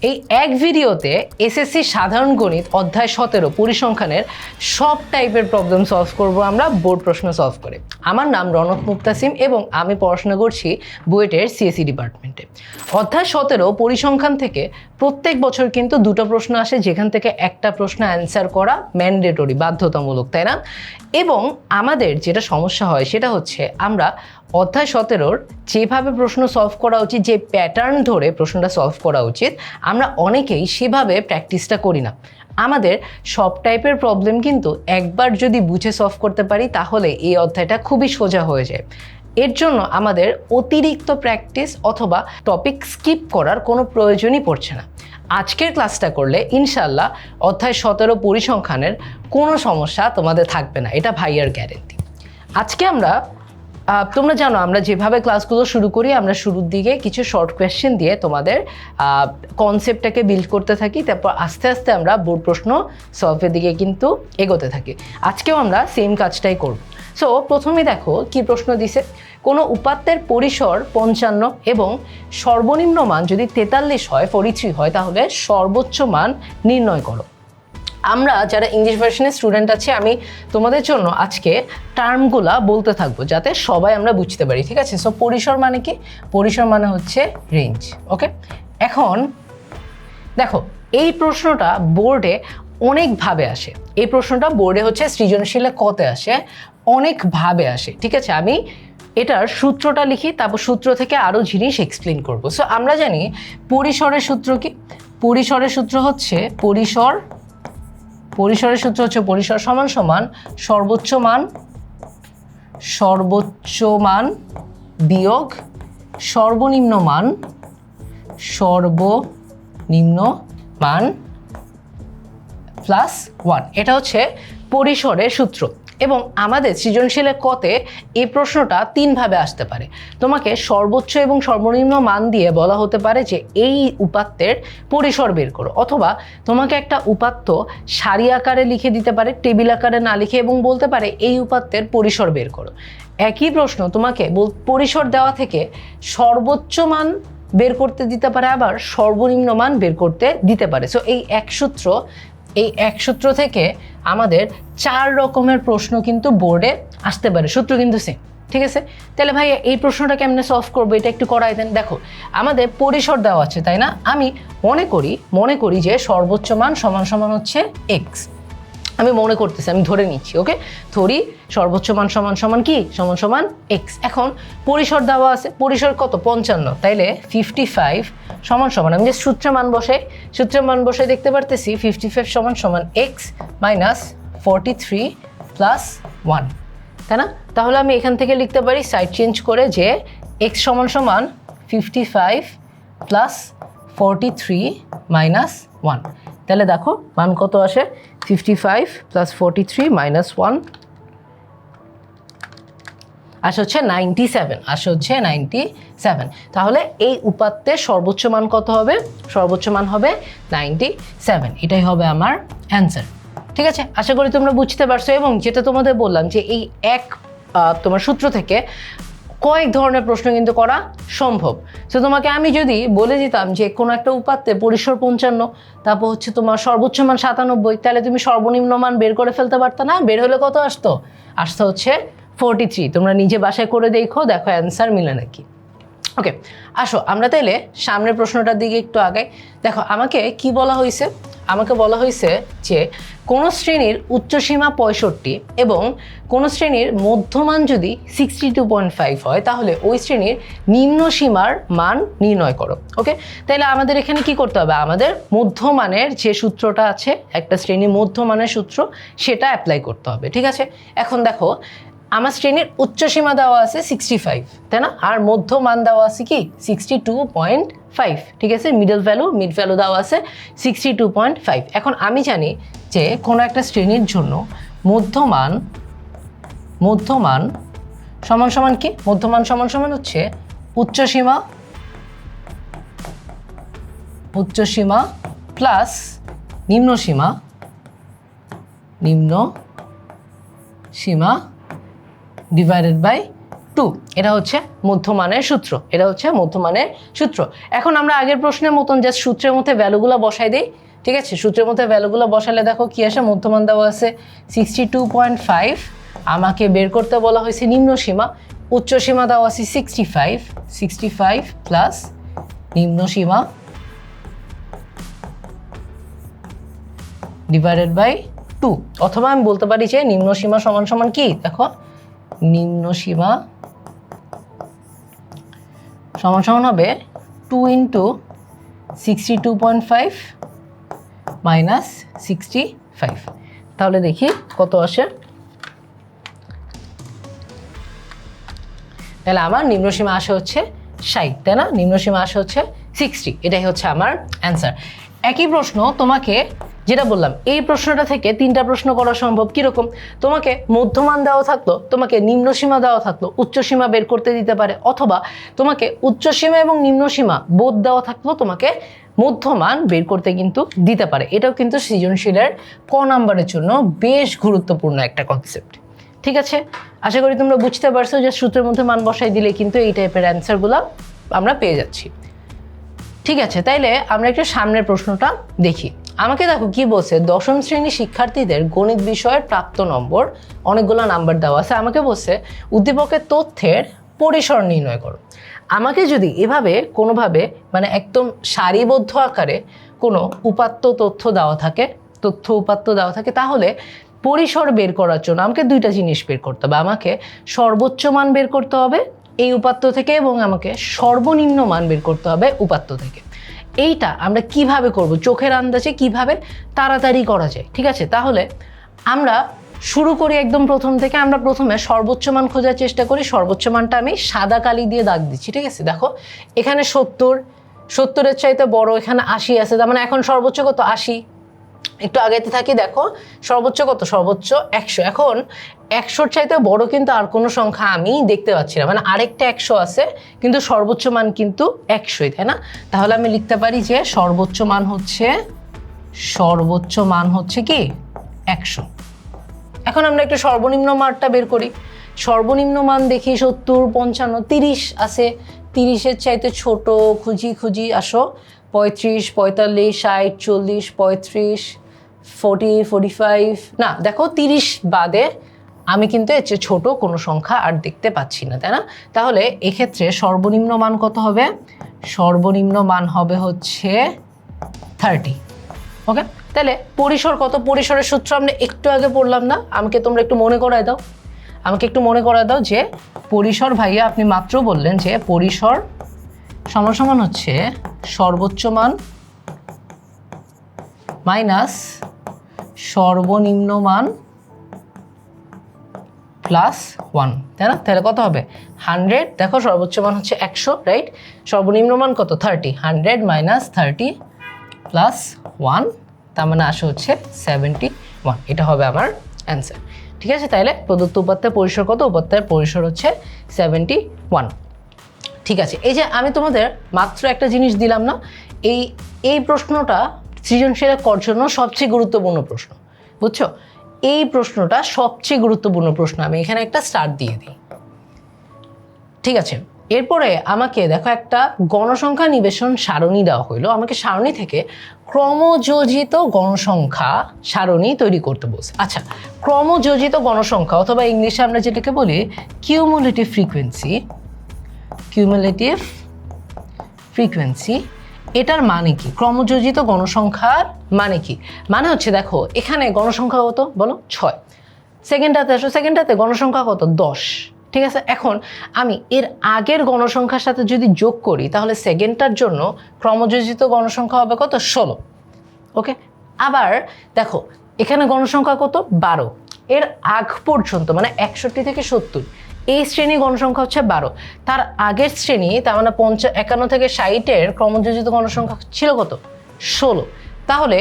এই এক ভিডিওতে এসএসসি সাধারণ গণিত অধ্যায় 17 পরিসংখ্যানের সব টাইপের প্রবলেম সলভ করব আমরা বোর্ড প্রশ্ন সলভ করে। আমার নাম রনক মুক্তাসিম এবং আমি পড়াশোনা করছি বুয়েটের সিএসসি ডিপার্টমেন্টে। অধ্যায় 17 পরিসংখ্যান থেকে প্রত্যেক বছর কিন্তু দুটো প্রশ্ন আসে, যেখান থেকে একটা প্রশ্ন অ্যান্সার করা ম্যান্ডেটরি, বাধ্যতামূলক, তাই না? এবং আমাদের যেটা সমস্যা হয় সেটা হচ্ছে আমরা অধ্যায় 17 যেভাবে প্রশ্ন সলভ করা উচিত, যে প্যাটার্ন ধরে প্রশ্নটা সলভ করা উচিত, আমরা অনেকেই সেভাবে প্র্যাকটিসটা করি না। আমাদের সব টাইপের প্রবলেম কিন্তু একবার যদি বুঝে সলভ করতে পারি তাহলে এই অধ্যায়টা খুবই সোজা হয়ে যায়। এর জন্য আমাদের অতিরিক্ত প্র্যাকটিস অথবা টপিক স্কিপ করার কোনো প্রয়োজনই পড়ছে না। আজকের ক্লাসটা করলে ইনশাল্লাহ অধ্যায় 17 পরিসংখ্যানের কোনো সমস্যা তোমাদের থাকবে না, এটা ভাইয়ার গ্যারেন্টি। আজকে আমরা তোমরা জানো আমরা যেভাবে ক্লাসগুলো শুরু করি, আমরা শুরুর দিকে কিছু শর্ট কোয়েশ্চেন দিয়ে তোমাদের কনসেপ্টটাকে বিল্ড করতে থাকি, তারপর আস্তে আস্তে আমরা বোর্ড প্রশ্ন সলভের দিকে কিন্তু এগোতে থাকি। আজকেও আমরা সেম কাজটাই করব। সো প্রথমে দেখো কি প্রশ্ন দিছে। কোনো উপাত্তের পরিসর 55 এবং সর্বনিম্ন মান যদি 43 হয়, 43 হয়, তাহলে সর্বোচ্চ মান নির্ণয় করো। আমরা যারা ইংলিশ ভার্সনের স্টুডেন্ট আছে, আমি তোমাদের জন্য আজকে টার্মগুলা বলতে থাকবো যাতে সবাই আমরা বুঝতে পারি, ঠিক আছে? সো পরিসর মানে কি? পরিসর মানে হচ্ছে রেঞ্জ। ওকে, এখন দেখো এই প্রশ্নটা বোর্ডে অনেকভাবে আসে। এই প্রশ্নটা বোর্ডে হচ্ছে সৃজনশীলে কতে আসে, অনেকভাবে আসে, ঠিক আছে? আমি এটার সূত্রটা লিখি, তারপর সূত্র থেকে আরও জিনিস এক্সপ্লেন করব। সো আমরা জানি পরিসরের সূত্র কি? পরিসরের সূত্র হচ্ছে পরিসরের সূত্র হচ্ছে পরিসর সমান সমান সর্বোচ্চ মান বিয়োগ সর্বনিম্ন মান প্লাস 1। এটা হচ্ছে পরিসরের সূত্র। এবং আমাদের সৃজনশীলে কতে এই প্রশ্নটা তিনভাবে আসতে পারে। তোমাকে সর্বোচ্চ এবং সর্বনিম্ন মান দিয়ে বলা হতে পারে যে এই উপাত্তের পরিসর বের করো, অথবা তোমাকে একটা উপাত্ত সারি আকারে লিখে দিতে পারে, টেবিল আকারে না লিখে, এবং বলতে পারে এই উপাত্তের পরিসর বের করো। একই প্রশ্ন তোমাকে পরিসর দেওয়া থেকে সর্বোচ্চ মান বের করতে দিতে পারে, আবার সর্বনিম্ন মান বের করতে দিতে পারে। সো এই এক সূত্র থেকে আমাদের 4 রকমের প্রশ্ন কিন্তু বোর্ডে আসতে পারে, সূত্র কিন্তু সেম, ঠিক আছে? তাহলে ভাই এই প্রশ্নটা কেমনে সলভ করবো এটা একটু করাই দেন। দেখো আমাদের পরিসর দেওয়া আছে, তাই না? আমি মনে করি যে সর্বোচ্চ মান সমান সমান হচ্ছে এক্স। আমি মনে করতেছি, আমি ধরে নিচ্ছি, ওকে? ধরি সর্বোচ্চ মান সমান সমান কি? সমান সমান এক্স। এখন পরিসর দেওয়া আছে, পরিসর কত? 55, তাইলে 55 সমান সমান, আমি যে সূত্রের মান বসে দেখতে পারতেছি 55 সমান সমান এক্স মাইনাস 43 প্লাস 1, তাই না? তাহলে আমি এখান থেকে লিখতে পারি সাইড চেঞ্জ করে যে এক্স সমান সমান 55 প্লাস 43 মাইনাস 1। তাহলে দেখো মান কত আসে? 55 প্লাস 43 মাইনাস 1 আসে হচ্ছে 97। তাহলে এই উপাত্তের সর্বোচ্চ মান কত হবে? সর্বোচ্চ মান হবে 97। এটাই হবে আমার অ্যান্সার, ঠিক আছে? আশা করি তোমরা বুঝতে পারছো। এবং যেটা তোমাদের বললাম যে এই তোমার সূত্র থেকে কয়েক ধরনের প্রশ্ন কিন্তু করা সম্ভব। তো তোমাকে আমি যদি বলে দিতাম যে কোনো একটা উপাত্তে পরিসর 55, তারপর হচ্ছে তোমার সর্বোচ্চ মান 97, তাহলে তুমি সর্বনিম্ন মান বের করে ফেলতে পারতো না? বের হলে কত আসতো হচ্ছে 43। তোমরা নিজে বাসায় করে দেখো অ্যান্সার মিলে নাকি। ওকে, আসো আমরা তাইলে সামনের প্রশ্নটার দিকে একটু আগাই। দেখো আমাকে কি বলা হয়েছে? আমাকে বলা হয়েছে যে কোন শ্রেণীর উচ্চসীমা 65 এবং কোন শ্রেণীর মধ্যমান যদি 62.5 হয়, তাহলে ওই শ্রেণীর নিম্ন সীমার মান নির্ণয় করো। ওকে, তাহলে আমাদের এখানে কি করতে হবে? আমাদের মধ্যমানের যে সূত্রটা আছে, একটা শ্রেণীর মধ্যমানের সূত্র, সেটা অ্যাপ্লাই করতে হবে, ঠিক আছে? এখন দেখো আমার শ্রেণীর উচ্চসীমা দেওয়া আছে 65, তাই না? আর মধ্যমান দেওয়া আছে কি? 62.5, ঠিক আছে? মিড ভ্যালু দেওয়া আছে 62.5। এখন আমি জানি যে কোনো একটা শ্রেণীর জন্য মধ্যমান সমান সমান কি? মধ্যমান সমান সমান হচ্ছে উচ্চসীমা প্লাস নিম্ন সীমা ডিভাইডেড বাই 2। এটা হচ্ছে মধ্যমানের সূত্র, এটা হচ্ছে মধ্যমানের সূত্র। এখন আমরা আগের প্রশ্নের মতন জাস্ট সূত্রের মধ্যে ভ্যালুগুলো বসাই দিই, ঠিক আছে? সূত্রের মধ্যে ভ্যালুগুলো বসালে দেখো কি আসে, মধ্যমান দেওয়া আছে 62.5, আমাকে বের করতে বলা হয়েছে নিম্ন সীমা, উচ্চ সীমা দেওয়া আছে 65 প্লাস নিম্ন সীমা ডিভাইডেড বাই 2, অথবা আমি বলতে পারি যে নিম্ন সীমা সমান সমান কি, দেখো নিম্ন সীমা সমান সমান হবে 2 ইন্টু 62.5 মাইনাস 65। তাহলে দেখি কত আসে। তাহলে আমার নিম্নসীমা আসে হচ্ছে 60, তাই না? নিম্নসীমা আসে হচ্ছে 60, এটাই হচ্ছে আমার অ্যান্সার। একই প্রশ্ন তোমাকে যেটা বললাম, এই প্রশ্নটা থেকে 3টা প্রশ্ন করা সম্ভব। কীরকম? তোমাকে মধ্যমান দেওয়া থাকলো, তোমাকে নিম্নসীমা দেওয়া থাকলো, উচ্চসীমা বের করতে দিতে পারে, অথবা তোমাকে উচ্চসীমা এবং নিম্নসীমা বোধ দেওয়া থাকলো, তোমাকে মধ্যমান বের করতে কিন্তু দিতে পারে। এটাও কিন্তু সৃজনশীলের ক নাম্বারের জন্য বেশ গুরুত্বপূর্ণ একটা কনসেপ্ট। ঠিক আছে, আশা করি তোমরা বুঝতে পারছো যে সূত্রের মধ্যে মান বসাই দিলে কিন্তু এই টাইপের অ্যান্সারগুলো আমরা পেয়ে যাচ্ছি। ঠিক আছে, তাইলে আমরা একটু সামনের প্রশ্নটা দেখি। আমাকে দেখো কি বলছে, দশম শ্রেণী শিক্ষার্থীদের গণিত বিষয়ের প্রাপ্ত নম্বর, অনেকগুলো নাম্বার দেওয়া আছে। আমাকে বলছে উদ্দীপকের তথ্যের পরিসর নির্ণয় করো। আমাকে যদি এভাবে কোনোভাবে মানে একদম সারিবদ্ধ আকারে কোনো উপাত্ত তথ্য দেওয়া থাকে, তথ্য উপাত্ত দেওয়া থাকে, তাহলে পরিসর বের করার জন্য আমাকে 2টা জিনিস বের করতে হবে। আমাকে সর্বোচ্চ মান বের করতে হবে এই উপাত্ত থেকে, এবং আমাকে সর্বনিম্ন মান বের করতে হবে উপাত্ত থেকে। এইটা আমরা কিভাবে করব, চোখের আন্দাজে কিভাবে তাড়াতাড়ি করা যায়। ঠিক আছে, তাহলে আমরা শুরু করি একদম প্রথম থেকে। আমরা প্রথমে সর্বোচ্চ মান খোঁজার চেষ্টা করি। সর্বোচ্চ মানটা আমি সাদা কালি দিয়ে দাগ দিচ্ছি। ঠিক আছে, দেখো এখানে 70-এর চাইতে বড়, এখানে 80 আছে, তার মানে এখন সর্বোচ্চ কত, 80। একটু আগেতে থাকি, দেখো সর্বোচ্চ কত, সর্বোচ্চ 100। এখন 100-র চাইতে বড় কিন্তু আর কোনো সংখ্যা আমি দেখতে পাচ্ছি না, মানে আরেকটা 100 আছে, কিন্তু সর্বোচ্চ মান কিন্তু 100ই, তাই না? তাহলে আমি লিখতে পারি যে সর্বোচ্চ মান হচ্ছে কি 100। এখন আমরা একটু সর্বনিম্ন মানটা বের করি। সর্বনিম্ন মান দেখি 70, 55, 30 আছে। 30-এর চাইতে ছোট খুঁজি আসো, 35, 45, 60, 40, 35, 40, 45, না দেখো 30 বাদে আমি কিন্তু এর চেয়ে ছোট কোনো সংখ্যা আর দেখতে পাচ্ছি না, তাই না? তাহলে এক্ষেত্রে সর্বনিম্ন মান কত হবে? সর্বনিম্ন মান হবে হচ্ছে 30। ওকে, তাহলে পরিসর কত? পরিসরের সূত্র আমরা একটু আগে পড়লাম না? তোমরা একটু মনে করায় দাও, আমাকে একটু মনে করায় দাও যে পরিসর, ভাইয়া আপনি মাত্র বললেন যে পরিসর সমান হচ্ছে সর্বোচ্চ মান মাইনাস সর্বনিম্ন মান প্লাস 1, তাই না? তাহলে কত হবে? 100। দেখো সর্বোচ্চ মান হচ্ছে 100, রাইট? সর্বনিম্ন মান কত? 30। 100 মাইনাস 30 প্লাস 1, তার মানে আসে হচ্ছে 71। এটা হবে আমার অ্যান্সার। ঠিক আছে, তাহলে প্রদত্ত উপাত্তের পরিসর কত? উপাত্তের পরিসর হচ্ছে 71। ঠিক আছে, এই যে আমি তোমাদের মাত্র একটা জিনিস দিলাম না, এই প্রশ্নটা সৃজনশীলের করার জন্য সবচেয়ে গুরুত্বপূর্ণ প্রশ্ন, বুঝছো? এই প্রশ্নটা সবচেয়ে গুরুত্বপূর্ণ প্রশ্ন, আমি এখানে একটা স্টার দিয়ে দিই। ঠিক আছে, এরপরে আমাকে দেখো একটা গণসংখ্যা নিবেশন সারণী দেওয়া হইলো। আমাকে সারণী থেকে ক্রমযোজিত গণসংখ্যা সারণী তৈরি করতে বলছে। আচ্ছা, ক্রমযোজিত গণসংখ্যা, অথবা ইংলিশে আমরা যেটাকে বলি কিউমুলেটিভ ফ্রিকোয়েন্সি, এটার মানে কি? ক্রমযোজিত গণসংখ্যার মানে কি? মানে হচ্ছে দেখো এখানে গণসংখ্যা কত বলো? 6। সেকেন্ডটাতে আসো, সেকেন্ডটাতে গণসংখ্যা কত? 10। ঠিক আছে, এখন আমি এর আগের গণসংখ্যার সাথে যদি যোগ করি, তাহলে সেকেন্ডটার জন্য ক্রমযোজিত গণসংখ্যা হবে কত? 16। ওকে, আবার দেখো এখানে গণসংখ্যা কত? 12। এর আগ পর্যন্ত মানে 61 থেকে 70, এই শ্রেণী গণসংখ্যা হচ্ছে 12। তার আগের শ্রেণী, তার মানে 51 থেকে 60-এর ক্রমযোজিত গণসংখ্যা ছিল কত? 16। তাহলে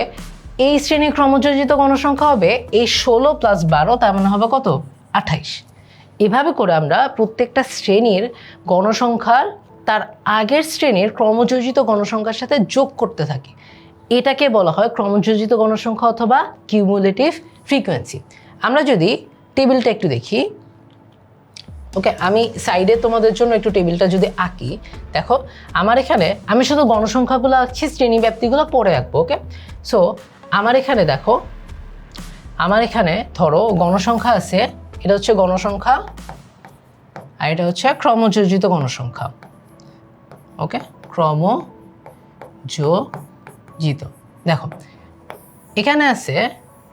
এই শ্রেণীর ক্রমযোজিত গণসংখ্যা হবে এই 16 প্লাস 12, তার মানে হবে কত? 28। এভাবে করে আমরা প্রত্যেকটা শ্রেণীর গণসংখ্যার তার আগের শ্রেণীর ক্রমযোজিত গণসংখ্যার সাথে যোগ করতে থাকি। এটাকে বলা হয় ক্রমযোজিত গণসংখ্যা অথবা কিউমুলেটিভ ফ্রিকোয়েন্সি। আমরা যদি টেবিলটা একটু দেখি, ওকে, আমি সাইডে তোমাদের জন্য একটু টেবিলটা যদি আঁকি, দেখো আমার এখানে আমি শুধু গণসংখ্যাগুলো আঁকছি, শ্রেণীব্যাপ্তিগুলো পরে আঁকবো। ওকে, সো আমার এখানে দেখো, আমার এখানে ধরো গণসংখ্যা আছে, এটা হচ্ছে গণসংখ্যা আর এটা হচ্ছে ক্রমযোজিত গণসংখ্যা। ওকে, ক্রমযোজিত। দেখো এখানে আছে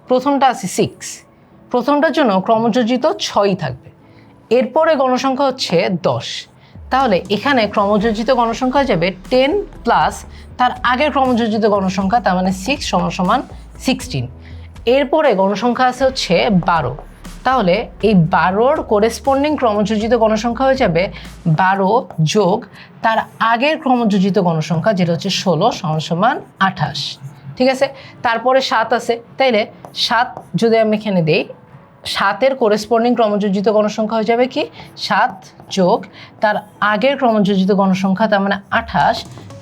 প্রথমটা আছে 6, প্রথমটার জন্য ক্রমযোজিত 6 থাকবে, এরপরে গণসংখ্যা হচ্ছে 10, তাহলে এখানে ক্রমযোজিত গণসংখ্যা যাবে 10 প্লাস তার আগের ক্রমযোজিত গণসংখ্যা, তার মানে 6 সমান 16। এরপরে গণসংখ্যা আছে হচ্ছে 12, তাহলে এই 12-র কোরেসপন্ডিং ক্রমযোজিত গণসংখ্যা হয়ে যাবে 12 যোগ তার আগের ক্রমযোজিত গণসংখ্যা যেটা হচ্ছে 16 সমান 28। ঠিক আছে, তারপরে 7 আছে, তাইলে 7 যদি আমি এখানে দিই, 7-এর কোরেসপন্ডিং ক্রমযোজিত গণসংখ্যা হয়ে যাবে কি 7 যোগ তার আগের ক্রমযোজিত গণসংখ্যা, তার মানে 28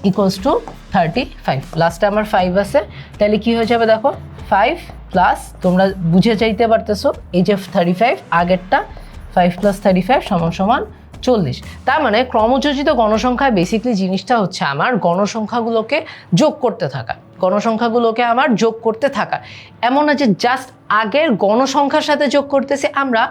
ইকুয়ালস টু 35। লাস্টে আমার 5 আছে, তাহলে কি হয়ে যাবে দেখো 5 প্লাস, তোমরা বুঝে চাইতে পারতেছো এই যে 35 আগেরটা, 5 প্লাস 35 সমান 40। তার মানে ক্রমযোজিত গণসংখ্যায় বেসিক্যালি জিনিসটা হচ্ছে আমার গণসংখ্যাগুলোকে যোগ করতে থাকা, গণসংখ্যাগুলোকে আমার যোগ করতে থাকা। এমন না যে জাস্ট আগের গণসংখ্যার সাথে যোগ করতেছি, আমরা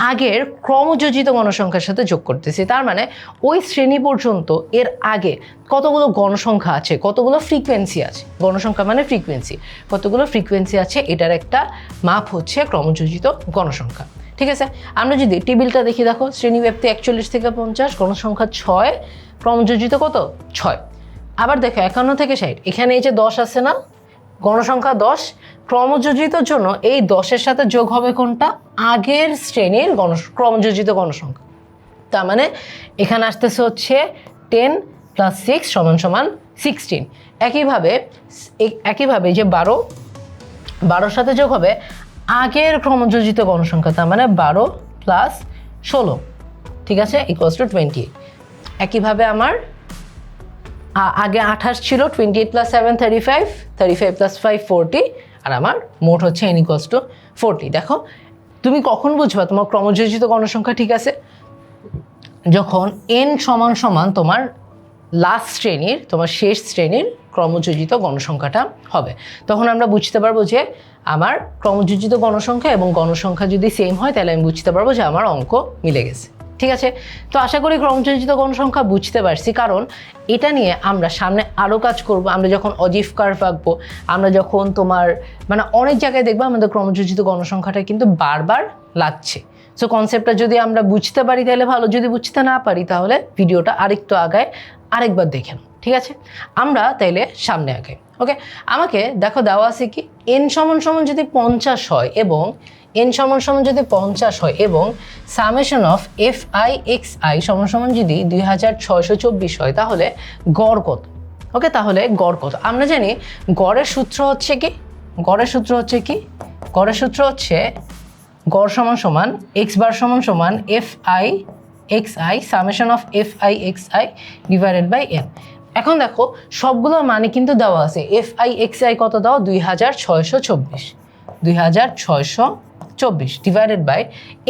আগের ক্রমযোজিত গণসংখ্যার সাথে যোগ করতেছি। তার মানে ওই শ্রেণী পর্যন্ত এর আগে কতগুলো গণসংখ্যা আছে, কতগুলো ফ্রিকোয়েন্সি আছে, গণসংখ্যা মানে ফ্রিকোয়েন্সি, কতগুলো ফ্রিকোয়েন্সি আছে এটার একটা মাপ হচ্ছে ক্রমযোজিত গণসংখ্যা। ঠিক আছে, আমরা যদি টেবিলটা দেখি, দেখো শ্রেণীব্যাপ্তি 41 থেকে 50, গণসংখ্যা 6, ক্রমযোজিত কত 6। আবার দেখো 51 থেকে 60, এখানে এই যে 10 আছে না, গণসংখ্যা 10, ক্রমযোজিতর জন্য এই 10-এর সাথে যোগ হবে কোনটা, আগের শ্রেণীর ক্রমযোজিত গণসংখ্যা। তার মানে এখানে আসতেছে হচ্ছে 10 প্লাস 6 সমান 16। একইভাবে যে 12-র সাথে যোগ হবে আগের ক্রমযোজিত গণসংখ্যা, তার মানে 12 প্লাস 16, ঠিক আছে, ইকুয়ালস টু 28। একইভাবে আমার আগে 28 ছিল, 28 প্লাস 7 35, 35 প্লাস 5 40, আর আমার মোট হচ্ছে n ইকুয়ালস টু 40। দেখো তুমি কখন বুঝবা তোমার ক্রমযোজিত গণসংখ্যা ঠিক আছে, যখন n সমান তোমার লাস্ট শ্রেণীর, তোমার শেষ শ্রেণীর ক্রমযোজিত গণসংখ্যাটা হবে, তখন আমরা বুঝতে পারবো যে আমার ক্রমযোজিত গণসংখ্যা এবং গণসংখ্যা যদি সেম হয় তাহলে আমি বুঝতে পারবো যে আমার অঙ্ক মিলে গেছে। ঠিক আছে, তো আশা করি ক্রমযোজিত গণসংখ্যা বুঝতে পারছি, কারণ এটা নিয়ে আমরা সামনে আরও কাজ করব। আমরা যখন অজিভ কার্ভ আঁকবো, আমরা যখন তোমার মানে অনেক জায়গায় দেখবো আমাদের ক্রমযোজিত গণসংখ্যাটা কিন্তু বারবার লাগছে। সো কনসেপ্টটা যদি আমরা বুঝতে পারি তাহলে ভালো, যদি বুঝতে না পারি তাহলে ভিডিওটা আরেকটু আগায় আরেকবার দেখেন। ঠিক আছে, আমরা তাইলে সামনে আগে। ওকে, আমাকে দেখো দেওয়া আছে কি n সমান যদি 50 হয় এবং n সমান যদি 50 হয় এবং সামেশন অফ fi সমান যদি 2624 হয়, তাহলে গড় কত? ওকে, তাহলে গড় কত? আমরা জানি গড়ের সূত্র হচ্ছে কি, গড়ের সূত্র হচ্ছে গড় সমান x বার সমান fi summation of fi divided by n। এখন দেখো সবগুলোর মানে কিন্তু দেওয়া আছে, fi কত দাও 2624 ডিভাইডেড বাই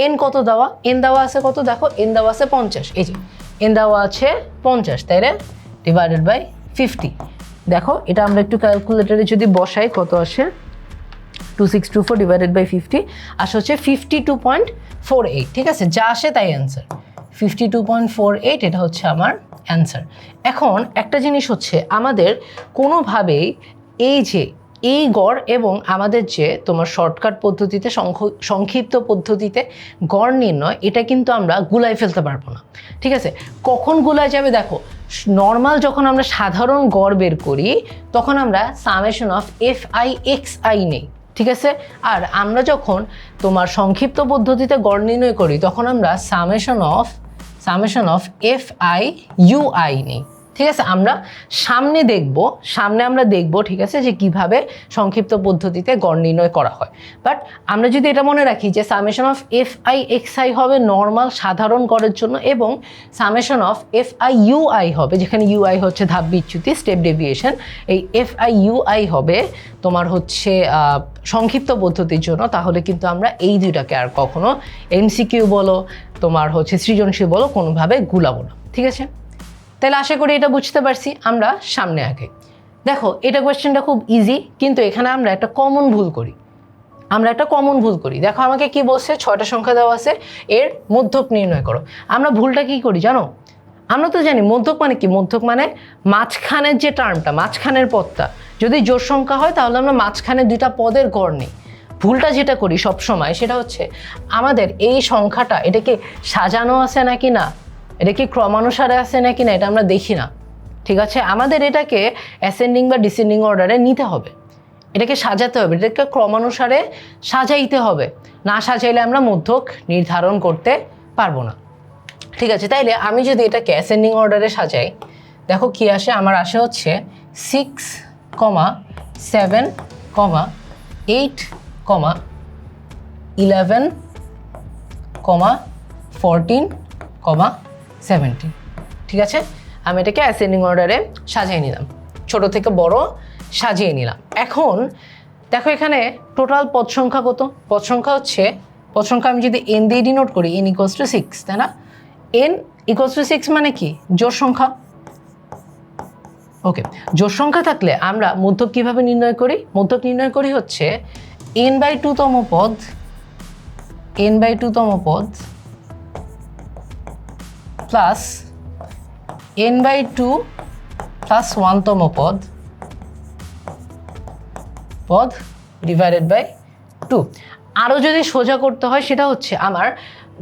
n কত দেওয়া, n দেওয়া আছে কত, দেখো n দেওয়া আছে 50, এই যে n দেওয়া আছে 50, তাইলে ডিভাইডেড বাই 50। দেখো এটা আমরা একটু ক্যালকুলেটরে যদি বসাই কত আসে, 2624 ডিভাইডেড বাই 50 আসে হচ্ছে 52.48। ঠিক আছে, যা আসে তাই অ্যান্সার 52.48, এটা হচ্ছে আমার অ্যান্সার। এখন একটা জিনিস হচ্ছে, আমাদের কোনোভাবেই এই গড় এবং আমাদের যে তোমার শর্টকাট পদ্ধতিতে সংক্ষিপ্ত পদ্ধতিতে গড় নির্ণয়, এটা কিন্তু আমরা গুলাই ফেলতে পারবো না। ঠিক আছে, কখন গুলায় যাবে, দেখো নর্মাল যখন আমরা সাধারণ গড় বের করি তখন আমরা সামেশন অফ fi নেই। ঠিক আছে, আর আমরা যখন তোমার সংক্ষিপ্ত পদ্ধতিতে গড় নির্ণয় করি তখন আমরা সামেশন অফ fi নেই। ঠিক আছে, আমরা সামনে আমরা দেখব, ঠিক আছে, যে কিভাবে সংক্ষিপ্ত পদ্ধতিতে গড় নির্ণয় করা হয়। বাট আমরা যদি এটা মনে রাখি যে summation of F I x I হবে নর্মাল সাধারণ গড়ের জন্য, এবং summation of F I U I হবে, যেখানে ইউ আই হচ্ছে ধাপ বিচ্যুতি স্টেপ ডেভিয়েশন, এই এফ আই ইউ আই হবে তোমার হচ্ছে সংক্ষিপ্ত পদ্ধতির জন্য, তাহলে কিন্তু আমরা এই দুইটাকে আর কখনো এমসিকিউ বলো তোমার হচ্ছে সৃজনশীল বলো কোনোভাবে গুলাবো না। ঠিক আছে, তাহলে আশা করি এটা বুঝতে পারছি। আমরা সামনে আগে দেখো, এটা কোয়েশ্চেনটা খুব ইজি, কিন্তু এখানে আমরা একটা কমন ভুল করি। দেখো আমাকে কি বলছে, 6টা সংখ্যা দেওয়া আছে, এর মধ্যক নির্ণয় করো। আমরা ভুলটা কি করি জানো? আমরা তো জানি মধ্যক মানে কি, মধ্যক মানে মাঝখানের যে টার্মটা, মাঝখানের পদটা যদি জোড় সংখ্যা হয় তাহলে আমরা মাঝখানের দুইটা পদের গড় নিই। ভুলটা যেটা করি সবসময় সেটা হচ্ছে আমাদের এই সংখ্যাটা এটাকে সাজানো আছে নাকি না, এটা কি ক্রমানুসারে আছে নাকি না, এটা আমরা দেখি না। ঠিক আছে, আমাদের এটাকে অ্যাসেন্ডিং বা ডিসেন্ডিং অর্ডারে নিতে হবে, এটাকে সাজাতে হবে, এটাকে ক্রমানুসারে সাজাইতে হবে, না সাজাইলে আমরা মধ্যক নির্ধারণ করতে পারবো না। ঠিক আছে, তাইলে আমি যদি এটাকে অ্যাসেন্ডিং অর্ডারে সাজাই, দেখো কি আসে, আমার আসে হচ্ছে 6, 7, 8, 11, 14, 17। ঠিক আছে, আমি এটাকে অ্যাসেন্ডিং অর্ডারে সাজিয়ে নিলাম, ছোট থেকে বড় সাজিয়ে নিলাম। এখন দেখো এখানে টোটাল পদ সংখ্যা কত? পদ সংখ্যা আমি যদি n দিয়ে ডিনোট করি, n = 6, তাই না? n = 6 মানে কি? জোড় সংখ্যা। ওকে, জোড় সংখ্যা থাকলে আমরা মধ্যক কিভাবে নির্ণয় করি? মধ্যক নির্ণয় করি হচ্ছে n/2 তম পদ প্লাস n/2 প্লাস 1 তম পদ ডিভাইডেড বাই 2। আরও যদি সোজা করতে হয় সেটা হচ্ছে আমার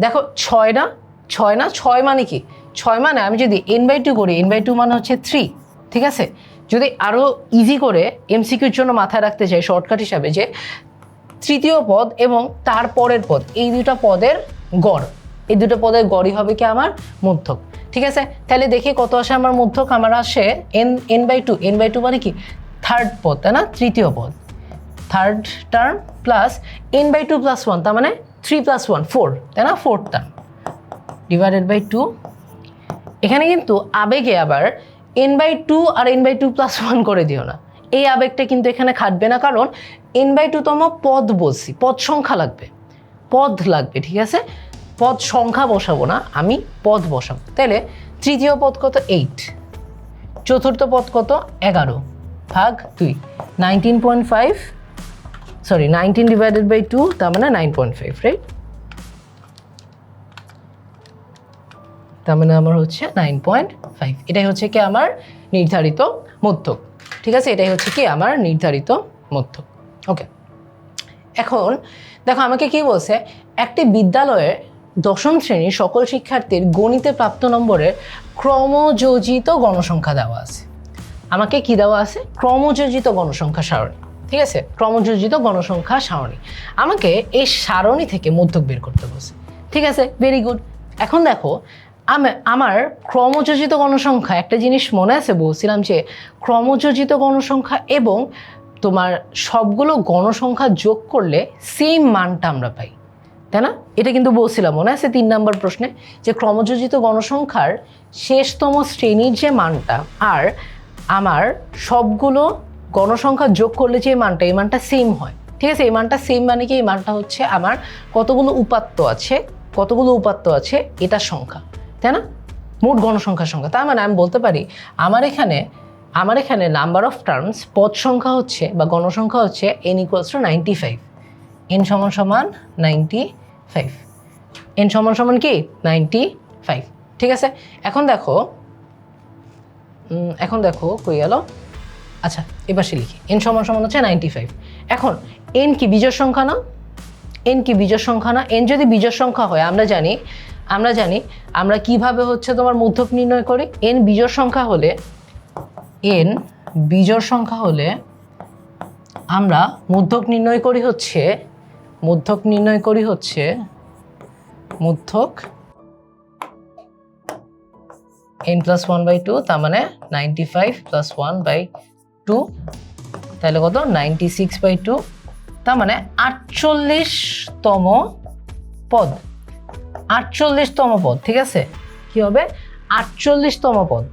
দেখো 6 মানে কি? 6 মানে আমি যদি n/2 করি, n/2 মানে হচ্ছে 3। ঠিক আছে, যদি আরও ইজি করে এমসিকিউর জন্য মাথায় রাখতে চাই শর্টকাট হিসাবে, যে তৃতীয় পদ এবং তার পরের পদ, এই দুটো পদের গড়ই হবে কি আমার মধ্যক। ঠিক আছে, তাহলে দেখি কত আসে আমার মধ্যক। আমার আসে n/2 মানে কি? থার্ড পদ, তাই না? তৃতীয় পদ, third term plus n/2 plus 1, তার মানে 3 + 1 4, তাই না? Fourth term divided by 2। এখানে কিন্তু আবেগে আবার n/2 আর n/2 প্লাস 1 করে দিও না, এই আবেগটা কিন্তু এখানে খাটবে না, কারণ n/2 তম পদ বলছি, পদ সংখ্যা লাগবে। ঠিক আছে, পদ সংখ্যা বসাবো না, আমি পদ বসাবো। তাহলে তৃতীয় পদ কত? 8, চতুর্থ পদ কত? 11 ভাগ 2, 19 ডিভাইডেড বাই 2, তার মানে 9.5, রাইট? তার মানে আমার হচ্ছে 9.5। এটাই হচ্ছে কি আমার নির্ধারিত মধ্যক। ঠিক আছে, এটাই হচ্ছে কি আমার নির্ধারিত মধ্যক। ওকে, এখন দেখো আমাকে কি বলছে, একটি বিদ্যালয়ের 10ম শ্রেণীর সকল শিক্ষার্থীর গণিতে প্রাপ্ত নম্বরের ক্রমযোজিত গণসংখ্যা দেওয়া আছে। আমাকে কি দেওয়া আছে? ক্রমযোজিত গণসংখ্যা সারণী। ঠিক আছে, ক্রমযোজিত গণসংখ্যা সারণী। আমাকে এই সারণী থেকে মধ্যক বের করতে বলছে। ঠিক আছে, ভেরি গুড। এখন দেখো আমার ক্রমযোজিত গণসংখ্যা, একটা জিনিস মনে আছে বলছিলাম যে ক্রমযোজিত গণসংখ্যা এবং তোমার সবগুলো গণসংখ্যা যোগ করলে সেম মানটা আমরা পাই, তাই না? এটা কিন্তু বলছিলাম, মনে আছে 3 নম্বর প্রশ্নে, যে ক্রমযোজিত গণসংখ্যার শেষতম শ্রেণীর যে মানটা আর আমার সবগুলো গণসংখ্যা যোগ করলে যে মানটা, এই মানটা সেম হয়। ঠিক আছে, এই মানটা সেম মানে কি? এই মানটা হচ্ছে আমার কতগুলো উপাত্ত আছে এটার সংখ্যা, তাই না? মোট গণসংখ্যার সংখ্যা। তার মানে আমি বলতে পারি আমার এখানে নাম্বার অফ টার্মস, পদ সংখ্যা হচ্ছে বা গণসংখ্যা হচ্ছে n = 95, n = 95, n = কি? 95। ঠিক আছে, এখন দেখো কই গেল? আচ্ছা, এবার সে লিখি n = হচ্ছে 95। এখন n কি বিজোড় সংখ্যা না? n যদি বিজোড় সংখ্যা হয়, আমরা জানি আমরা কিভাবে হচ্ছে তোমার মধ্যক নির্ণয় করি। n বিজোড় সংখ্যা হলে আমরা মধ্যক নির্ণয় করি হচ্ছে n+1/2, তার মানে 95 + 1/2, তাহলে কত 96/2, তার মানে 48তম পদ। 48তম পদ, ঠিক আছে, কি হবে 48তম পদ।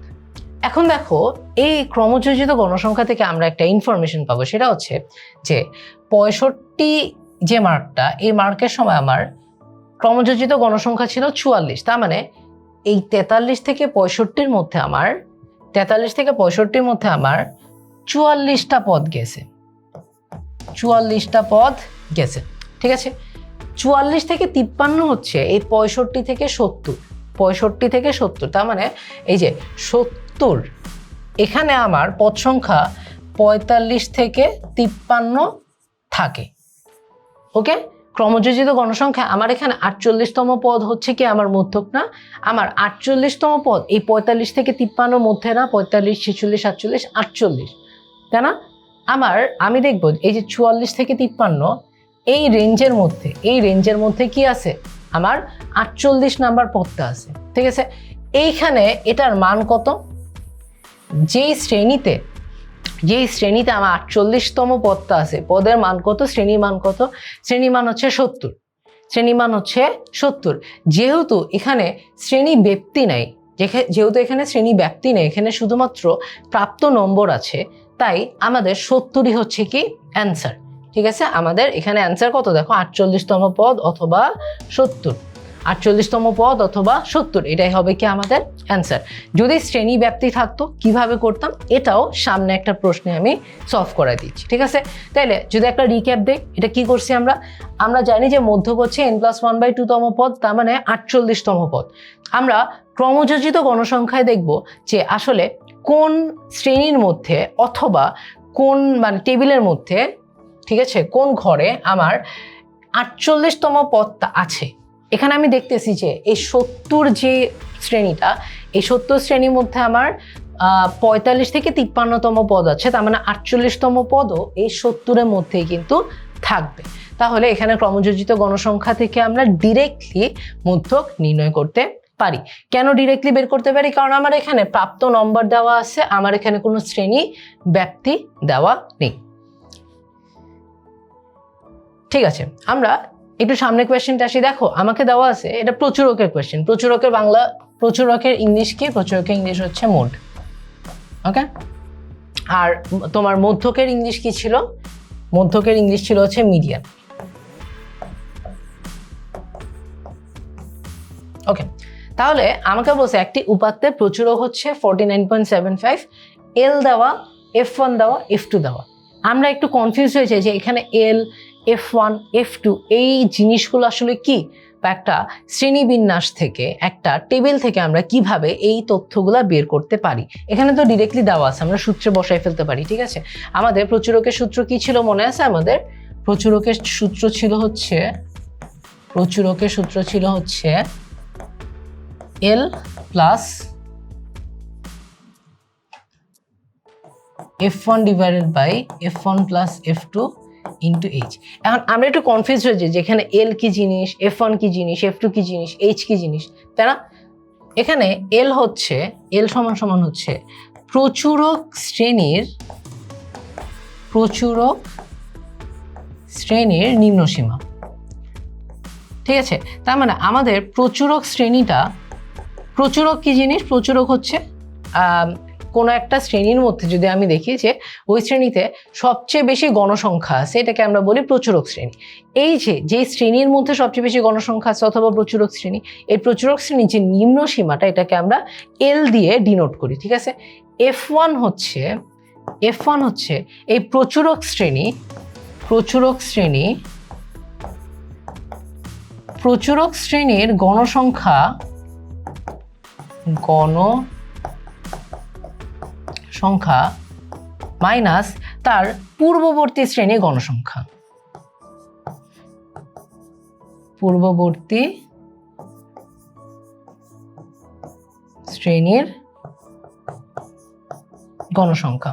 এখন দেখো এই ক্রমযোজিত গণসংখ্যা থেকে আমরা একটা ইনফরমেশন পাবো, সেটা হচ্ছে যে 65 যে মার্কটা, এই মার্কের সময় আমার ক্রমযোজিত গণসংখ্যা ছিল 44, তার মানে এই 43 থেকে 65-র মধ্যে আমার 44টা পদ গেছে, 44টা পদ গেছে, ঠিক আছে। 44 থেকে 53 হচ্ছে এই 65 থেকে 70, 65 থেকে 70, তার মানে এই যে 70, এখানে আমার পদ সংখ্যা 45 থেকে 53 থাকে। ওকে, ক্রমযোজিত গণসংখ্যা আমার এখানে 48তম পদ হচ্ছে কি আমার মধ্যক না, আমার 48তম পদ এই 45 থেকে 53 মধ্যে না, 45, 46, 47, 48, তাই না? আমি দেখব এই যে 44 থেকে 53 এই রেঞ্জের মধ্যে কি আছে, আমার 48 নাম্বার পদটা আছে, ঠিক আছে। এইখানে এটার মান কত, যেই শ্রেণীতে আমার 48তম পদটা আছে, পদের মান কত, শ্রেণী মান কত, শ্রেণী মান হচ্ছে 70, যেহেতু এখানে শ্রেণী ব্যাপ্তি নাই, এখানে শুধুমাত্র প্রাপ্ত নম্বর আছে, তাই আমাদের 70ই হচ্ছে কি অ্যান্সার, ঠিক আছে। আমাদের এখানে অ্যান্সার কত দেখো, 48তম পদ অথবা 70, 48তম পদ অথবা 70, এটাই হবে কি আমাদের অ্যান্সার। যদি শ্রেণী ব্যাপ্তি থাকতো কিভাবে করতাম, এটাও সামনে একটা প্রশ্নে আমি সলভ করে দিচ্ছি, ঠিক আছে। তাইলে যদি একটা রিক্যাপ দেই, এটা কি করছি আমরা জানি যে মধ্যক হচ্ছে n+1/2তম পদ, তার মানে 48তম পদ। আমরা ক্রমযোজিত গণসংখ্যায় দেখব যে আসলে কোন শ্রেণীর মধ্যে অথবা কোন মানে টেবিলের মধ্যে, ঠিক আছে, কোন ঘরে আমার 48তম পদটা আছে। এখানে আমি দেখতেছি যে এই 70 যে শ্রেণীটা, এই 70 শ্রেণীর মধ্যে আমার 45 থেকে 53তম পদ আছে, তার মানে 48তম পদও এই 70-এর মধ্যেই কিন্তু থাকবে। তাহলে এখানে ক্রমযোজিত গণসংখ্যা থেকে আমরা ডিরেক্টলি মধ্যক নির্ণয় করতে পারি। কেন ডিরেক্টলি বের করতে পারি, কারণ আমার এখানে প্রাপ্ত নম্বর দেওয়া আছে, আমার এখানে কোনো শ্রেণী ব্যাপ্তি দেওয়া নেই, ঠিক আছে। আমরা একটু সামনে কোয়েশ্চেনটা আসি। দেখো আমাকে দেওয়া আছে, এটা প্রচুরকের কোয়েশ্চেন, প্রচুরকের ইংলিশ কি, প্রচুরকের ইংলিশ হচ্ছে মোড, ওকে। আর তোমার মধ্যকের ইংলিশ কি ছিল, মধ্যকের ইংলিশ ছিল হচ্ছে মিডিয়ান, ওকে। তাহলে আমাকে বলছে একটি উপাত্তের প্রচুরক হচ্ছে 49.75, এল দেওয়া, f1 দেওয়া, f2 দেওয়া। আমরা একটু কনফিউজ হয়েছে যে এখানে এল, f1, f2 এই জিনিসগুলো আসলে কি, বা একটা শ্রেণীবিন্যাস থেকে, একটা টেবিল থেকে আমরা কিভাবে এই তথ্যগুলা বের করতে পারি। এখানে তো ডিরেক্টলি দেওয়া আছে, আমরা সূত্রে বসাই ফেলতে পারি, ঠিক আছে। আমাদের প্রচুরকের সূত্র কি ছিল মনে আছে, আমাদের প্রচুরকের সূত্র ছিল হচ্ছে L plus f1 divided by f1 plus f2 into h। এখন আমরা একটু কনফিউজ হয়েছি যে এখানে L কি জিনিস, f1 কি জিনিস, f2 কি জিনিস, h কি জিনিস, তাই না? এখানে L সমান হচ্ছে প্রচুরক শ্রেণীর নিম্নসীমা, ঠিক আছে। তার মানে আমাদের প্রচুরক শ্রেণীটা, প্রচুরক কি জিনিস, প্রচুরক হচ্ছে কোনো একটা শ্রেণীর মধ্যে যদি আমি দেখি যে ওই শ্রেণীতে সবচেয়ে বেশি গণসংখ্যা আছে, এটাকে আমরা বলি প্রচুরক শ্রেণী। এই যে শ্রেণীর মধ্যে সবচেয়ে বেশি গণসংখ্যা আছে অথবা প্রচুরক শ্রেণী, এই প্রচুরক শ্রেণীর যে নিম্ন সীমাটা, এটাকে আমরা এল দিয়ে ডিনোট করি, ঠিক আছে। f1 হচ্ছে এই প্রচুরক শ্রেণীর গণসংখ্যা মাইনাস তার পূর্ববর্তী শ্রেণীর গণসংখ্যা,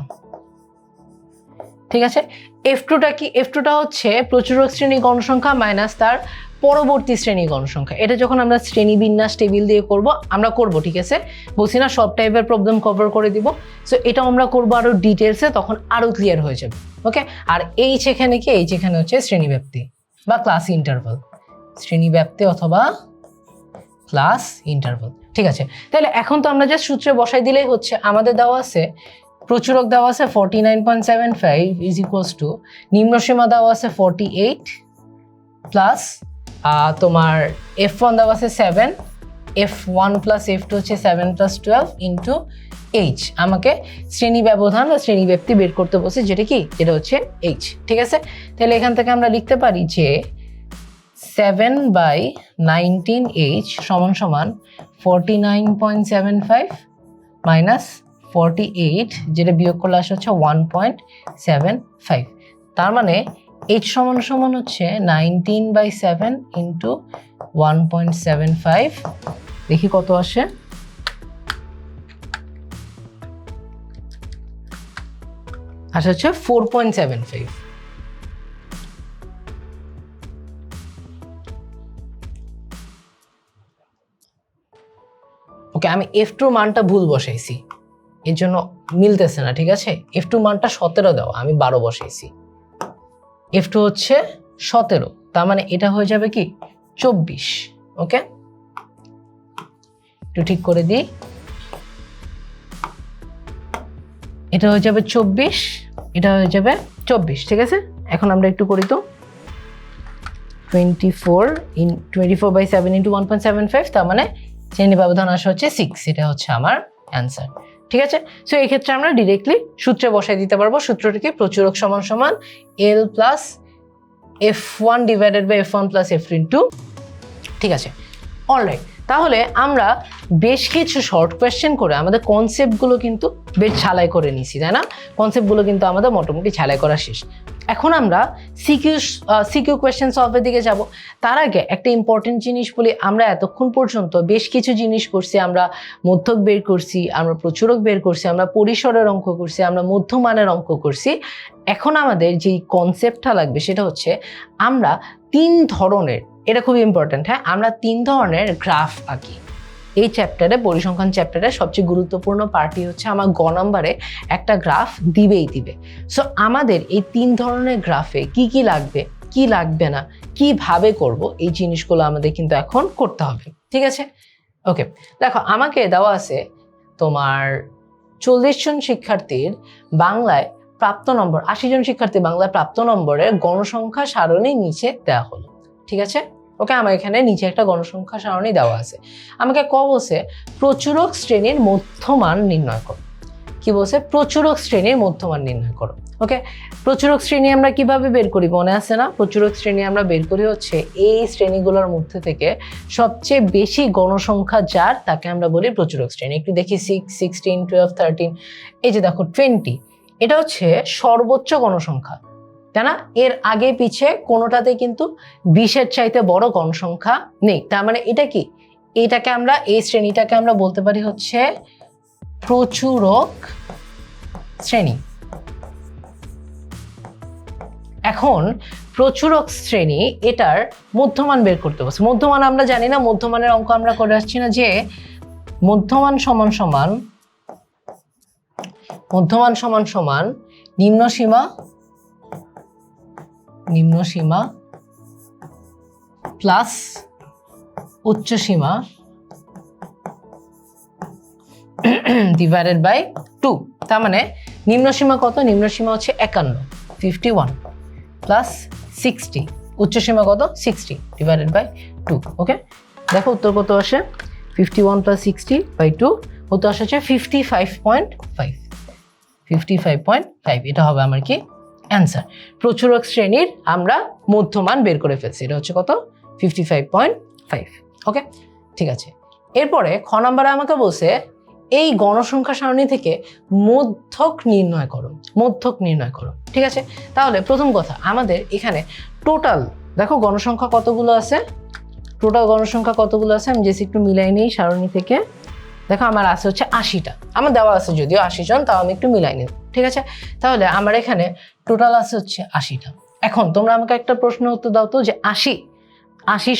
ঠিক আছে। f2টা কি, f2টা হচ্ছে প্রচুরক শ্রেণীর গণসংখ্যা মাইনাস তার পরবর্তী শ্রেণী গণসংখ্যা, এটা যখন আমরা শ্রেণীবিন্যাস টেবিল দিয়ে করব, আমরা করব, ঠিক আছে, বলছি না সব টাইপের প্রবলেম কভার করে দিব। সো এটা আমরা করবো আরো ডিটেলসে, তখন আরো ক্লিয়ার হয়ে যাবে। ওকে, আর এইচ এখানে কি, এইচ এখানে হচ্ছে শ্রেণীব্যাপ্তি বা ক্লাস ইন্টারভাল, শ্রেণীব্যাপ্তি অথবা ক্লাস ইন্টারভাল। ঠিক আছে, তাহলে এখন তো আমরা জাস্ট সূত্রে বসাই দিলেই হচ্ছে। আমাদের দেওয়া আছে প্রচুরক দেওয়া আছে 49.75 ইজ ইকুয়ালস টু, নিম্নসীমা দেওয়া আছে 48 প্লাস তোমার F1 দেওয়া আছে 7, F1 প্লাস F2 হচ্ছে 7 প্লাস 12 ইন্টু এইচ। আমাকে শ্রেণী ব্যবধান বা শ্রেণী ব্যক্তি বের করতে বলছে, যেটা কি, যেটা হচ্ছে এইচ। ঠিক আছে, তাহলে এখান থেকে আমরা লিখতে পারি যে 7/19H সমান সমান 49.75 মাইনাস 48, যেটা বিয়োগ করলে আসে হচ্ছে 1.75। তার মানে H সমান সমান হচ্ছে 19/7 ইন্টু 1.75। দেখি কত আসে। আসে হচ্ছে 4.75। ওকে, আমি F2 মানটা ভুল বসাইছি, এর জন্য মিলতেছে না। ঠিক আছে, F2 মানটা 17 দাও, আমি 12 বসাইছি। F2 হচ্ছে 17, তার মানে এটা হয়ে যাবে কি 24। ওকে, একটু ঠিক করে দিই, এটা হয়ে যাবে 24, এটা হয়ে যাবে 24। ঠিক আছে, এখন আমরা একটু করি তো, 24/7 ইন্টু 1.75, তার মানে শ্রেণী ব্যবধান আসা হচ্ছে 6। এটা হচ্ছে আমার অ্যান্সার। ঠিক আছে, সো এই ক্ষেত্রে আমরা ডিরেক্টলি সূত্রে বসাই দিতে পারবো। সূত্রটি কি, প্রচুরক সমান সমান L plus F1 divided by F1 plus F2। ঠিক আছে, অলরাইট। তাহলে আমরা বেশ কিছু শর্ট কোয়েশ্চেন করে আমাদের কনসেপ্টগুলো কিন্তু বেশ ঝালাই করে নিছি, তাই না? কনসেপ্টগুলো কিন্তু আমাদের মোটামুটি ঝালাই করা শেষ। এখন আমরা সিকিউ কোয়েশ্চেন সলভের দিকে যাব। তার আগে একটা ইম্পর্টেন্ট জিনিস বলি, আমরা এতক্ষণ পর্যন্ত বেশ কিছু জিনিস করছি। আমরা মধ্যক বের করছি, আমরা প্রচুরক বের করছি, আমরা পরিসরের অঙ্ক করছি, আমরা মধ্যমানের অঙ্ক করছি। এখন আমাদের যেই কনসেপ্টটা লাগবে সেটা হচ্ছে আমরা 3 ধরনের, এটা খুবই ইম্পর্টেন্ট, হ্যাঁ, আমরা 3 ধরনের গ্রাফ আঁকি। এই চ্যাপ্টারে, পরিসংখ্যান চ্যাপ্টারে সবচেয়ে গুরুত্বপূর্ণ পার্টি হচ্ছে আমার গ নম্বরে একটা গ্রাফ দিবেই দিবে। সো আমাদের এই 3 ধরনের গ্রাফে কি কি লাগবে, কি লাগবে না, কিভাবে করব, এই জিনিসগুলো আমাদের কিন্তু এখন করতে হবে। ঠিক আছে, ওকে, দেখো আমাকে দেওয়া আছে তোমার 40 জন শিক্ষার্থীর বাংলায় প্রাপ্ত নম্বর, 80 জন শিক্ষার্থী বাংলায় প্রাপ্ত নম্বরের গণসংখ্যা সারণী নিচে দেওয়া হলো। ঠিক আছে, ওকে, আমার এখানে নিচে একটা গণসংখ্যা সারণী দেওয়া আছে। আমাকে বলছে প্রচুরক শ্রেণীর মধ্যমান নির্ণয় করো। কি বলছে? প্রচুরক শ্রেণীর মধ্যমান নির্ণয় করো। ওকে, প্রচুরক শ্রেণী আমরা কিভাবে বের করি মনে আছে না? প্রচুরক শ্রেণী আমরা বের করি হচ্ছে এই শ্রেণীগুলোর মধ্যে থেকে সবচেয়ে বেশি গণসংখ্যা যার, তাকে আমরা বলি প্রচুরক শ্রেণী। একটু দেখি 6, 16, 12, 13, এই যে দেখো 20, এটা হচ্ছে সর্বোচ্চ গণসংখ্যা, তাই না? এর আগে পিছে কোনোটাতে কিন্তু 20-এর চাইতে বড় গণসংখ্যা নেই। তার মানে এটা কি, এটাকে আমরা, এই শ্রেণীটাকে আমরা বলতে পারি হচ্ছে প্রচুরক শ্রেণী। এখন প্রচুরক শ্রেণী, এটার মধ্যমান বের করতে বলছে। মধ্যমান আমরা জানি না, মধ্যমানের অঙ্ক আমরা করে আসছি না, যে মধ্যমান সমান সমান, মধ্যমান সমান সমান নিম্নসীমা প্লাস উচ্চসীমা ডিভাইডেড বাই 2। তার মানে নিম্নসীমা কত? নিম্নসীমা হচ্ছে 51 প্লাস 60, উচ্চসীমা কত? 60 ডিভাইডেড বাই 2। ওকে, দেখো উত্তর কত আসে, 51 প্লাস 60/2, উত্তর আসে হচ্ছে 55.5। 55.5, এটা হবে আমার কি অ্যান্সার। প্রচুরক শ্রেণীর আমরা মধ্যমান বের করে ফেলছি, এটা হচ্ছে কত? 55.5। ওকে, ঠিক আছে। এরপরে খ নম্বরে আমাকে বলছে এই গণসংখ্যা সারণী থেকে মধ্যক নির্ণয় করো, মধ্যক নির্ণয় করো। ঠিক আছে, তাহলে প্রথম কথা আমাদের এখানে টোটাল দেখো গণসংখ্যা কতগুলো আছে, টোটাল গণসংখ্যা কতগুলো আছে আমি যেসে একটু মিলাই নিই সারণী থেকে। দেখো আমার আছে হচ্ছে 80টা, আমার দেওয়া আছে যদিও 80 জন, তাও আমি একটু মিলাই নিই। ঠিক আছে, তাহলে আমার এখানে টোটাল আছে হচ্ছে 80টা। এখন তোমরা আমাকে একটা প্রশ্ন উত্তর দাও তো, যে আশি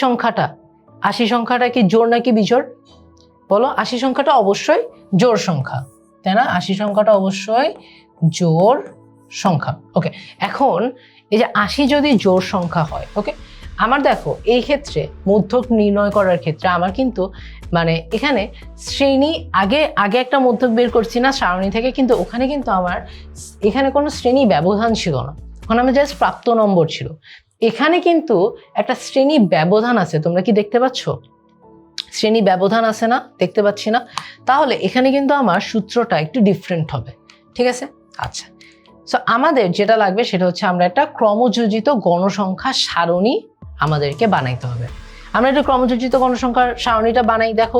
সংখ্যাটা কি জোড় নাকি বিজোড়? বলো, আশি সংখ্যাটা অবশ্যই জোড় সংখ্যা, তাই না? আশি সংখ্যাটা অবশ্যই জোড় সংখ্যা। ওকে, এখন এই যে আশি যদি জোড় সংখ্যা হয়, ওকে, আমার দেখো এই ক্ষেত্রে মধ্যক নির্ণয় করার ক্ষেত্রে আমার কিন্তু মানে এখানে শ্রেণী আগে একটা মধ্যক বের করছি না সারণী থেকে, কিন্তু ওখানে কিন্তু আমার এখানে কোনো শ্রেণী ব্যবধান ছিল না, ওখানে আমার জাস্ট প্রাপ্ত নম্বর ছিল। এখানে কিন্তু একটা শ্রেণী ব্যবধান আছে, তোমরা কি দেখতে পাচ্ছ? শ্রেণী ব্যবধান আছে না? দেখতে পাচ্ছি না? তাহলে এখানে কিন্তু আমার সূত্রটা একটু ডিফারেন্ট হবে, ঠিক আছে? আচ্ছা, সো আমাদের যেটা লাগবে সেটা হচ্ছে আমরা একটা ক্রমযোজিত গণসংখ্যা সারণী আমাদেরকে বানাইতে হবে। আমরা একটা ক্রমযোজিত গণসংখ্যার সারণীটা বানাই। দেখো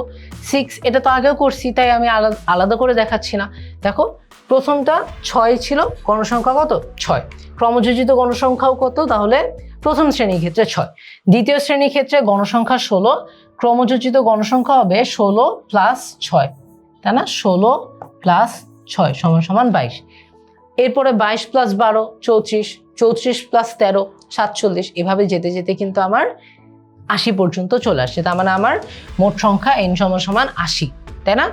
6, এটা তো আগেও করছি তাই আমি আলাদা করে দেখাচ্ছি না। দেখো প্রথমটা 6 ছিল, গণসংখ্যা কত? 6। ক্রমযোজিত গণসংখ্যাও কত? তাহলে প্রথম শ্রেণীর ক্ষেত্রে 6, দ্বিতীয় শ্রেণীর ক্ষেত্রে গণসংখ্যা 16, ক্রমযোজিত গণসংখ্যা হবে 16 প্লাস 6, তাই না? 16 প্লাস 6 সমান সমান 22। এরপরে 22 প্লাস 12 34, 34 প্লাস 13 47, এভাবে যেতে যেতে কিন্তু আমার 80 পর্যন্ত চলে আসছে। তার মানে আমার মোট সংখ্যা n সমান সমান 80, তাই না?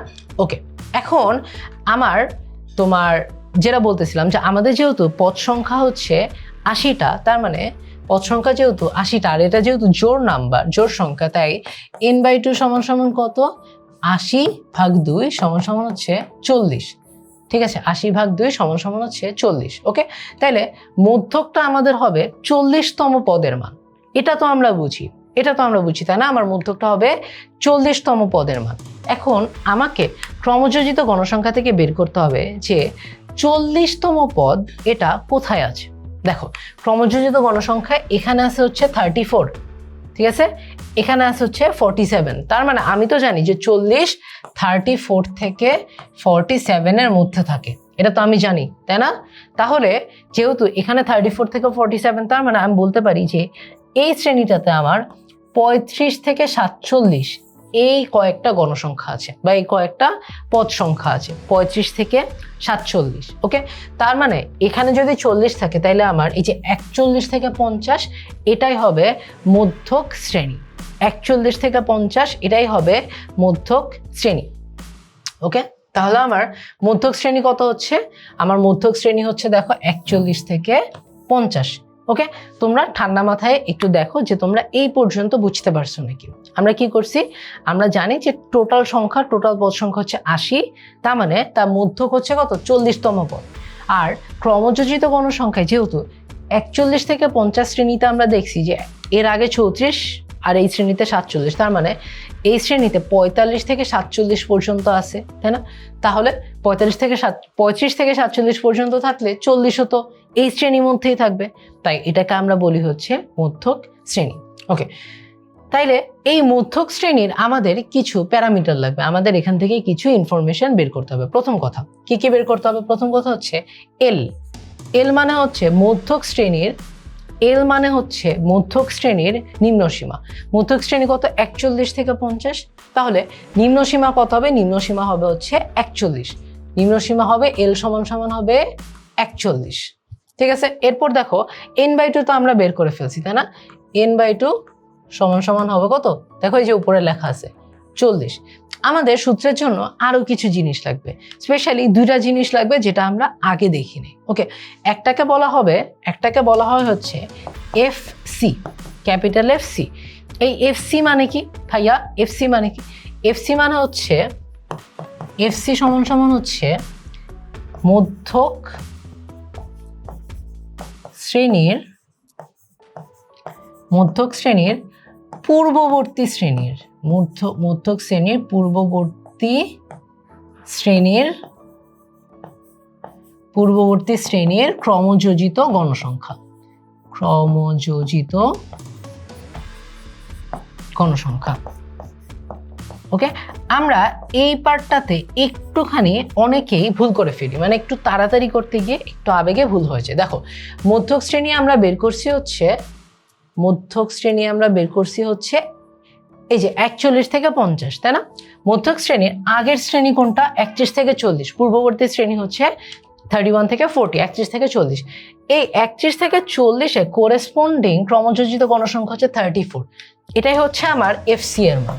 ওকে, এখন আমার তোমার যেটা বলতেছিলাম যে আমাদের যেহেতু পদ সংখ্যা হচ্ছে 80টা, তার মানে পদ সংখ্যা যেহেতু 80টা আর এটা যেহেতু জোড় নাম্বার, জোড় সংখ্যা, তাই n/2 সমান সমান কত? 80/2 সমান সমান হচ্ছে 40, ঠিক আছে? 80/2 সমান সমান হচ্ছে 40। ওকে, তাইলে মধ্যকটা আমাদের হবে 40তম পদের মান। এটা তো আমরা বুঝি, তাই না? আমার মধ্যকটা হবে 40তম পদের মান। এখন আমাকে ক্রমযোজিত গণসংখ্যা থেকে বের করতে হবে যে 40তম পদ এটা কোথায় আছে। দেখো ক্রমযোজিত গণসংখ্যা এখানে আছে হচ্ছে 34, ঠিক আছে? এখানে আছে হচ্ছে 47, তার মানে আমি তো জানি যে 40 34 থেকে 47 এর মধ্যে থাকে, এটা তো আমি জানি, তাই না? তাহলে যেহেতু এখানে 34 থেকে 47, তার মানে আমি বলতে পারি যে এই শ্রেণীটাতে আমার 35 থেকে 47 এই কয়েকটা গণসংখ্যা আছে বা এই কয়েকটা পদ সংখ্যা আছে, 35 থেকে 47। ওকে, তার মানে এখানে যদি 40 থাকে তাহলে আমার এই যে 41 থেকে 50 এটাই হবে মধ্যক শ্রেণী। 41 থেকে 50 এটাই হবে মধ্যক শ্রেণী। ওকে, তাহলে আমার মধ্যক শ্রেণী কত হচ্ছে? আমার মধ্যক শ্রেণী হচ্ছে দেখো 41 থেকে 50। ওকে, তোমরা ঠান্ডা মাথায় একটু দেখো যে তোমরা এই পর্যন্ত বুঝতে পারছো নাকি। আমরা কি করছি? আমরা জানি যে টোটাল পদ সংখ্যা হচ্ছে 80, তার মানে তার মধ্যক হচ্ছে কত? 40তম পদ। আর ক্রমযোজিত গণসংখ্যায় যেহেতু 41 থেকে 50 শ্রেণীতে আমরা দেখছি যে এর আগে 34 আর এই শ্রেণীতে 47, তার মানে এই শ্রেণীতে 45 থেকে 47 পর্যন্ত আছে, তাই না? তাহলে 35 থেকে 47 পর্যন্ত থাকলে 40ও তো এই শ্রেণীর মধ্যেই থাকবে, তাই এটাকে আমরা বলি হচ্ছে মধ্যক শ্রেণী। ওকে, তাইলে এই মধ্যক শ্রেণীর আমাদের কিছু প্যারামিটার লাগবে, আমাদের এখান থেকে কিছু ইনফরমেশন বের করতে হবে। প্রথম কথা কি বের করতে হবে? প্রথম কথা হচ্ছে এল মানে হচ্ছে মধ্যক শ্রেণীর, এল মানে হচ্ছে মধ্যক শ্রেণীর নিম্ন সীমা। মধ্যক শ্রেণী কত? 41 থেকে 50, তাহলে নিম্ন সীমা কত হবে? নিম্ন সীমা হবে হচ্ছে 41, নিম্ন সীমা হবে এল সমান সমান হবে 41, ঠিক আছে? এরপর দেখো n/2 তো আমরা বের করে ফেলছি, তাই না? n/2 সমান সমান হবে কত? দেখো এই যে উপরে লেখা আছে 40। আমাদের সূত্রের জন্য আরো কিছু জিনিস লাগবে, স্পেশালি দুইটা জিনিস লাগবে যেটা আমরা আগে দেখিনি। ওকে, একটাকে বলা হয় হচ্ছে এফসি, ক্যাপিটাল এফসি। এই এফসি মানে কি ভাইয়া? এফসি মানে কি? এফসি মানে হচ্ছে এফসি সমান সমান হচ্ছে মধ্যক শ্রেণীর পূর্ববর্তী শ্রেণীর মধ্যক শ্রেণীর পূর্ববর্তী শ্রেণীর ক্রমযোজিত গণসংখ্যা। ওকে, আমরা এই পার্টটাতে একটুখানি অনেকেই ভুল করে ফেলি, মানে একটু তাড়াতাড়ি করতে গিয়ে একটু আবেগে ভুল হয়েছে। দেখো মধ্যক শ্রেণী আমরা বের করছি হচ্ছে এই যে 41 থেকে 50, তাই না? মধ্যক শ্রেণীর আগের শ্রেণী কোনটা? 31 থেকে 40। পূর্ববর্তী শ্রেণী হচ্ছে 31 থেকে 40, 31 থেকে 40। এই 31 থেকে 40-এ কোরেসপন্ডিং ক্রমযোজিত গণসংখ্যা হচ্ছে 34। এটাই হচ্ছে আমার এফসি এর মান,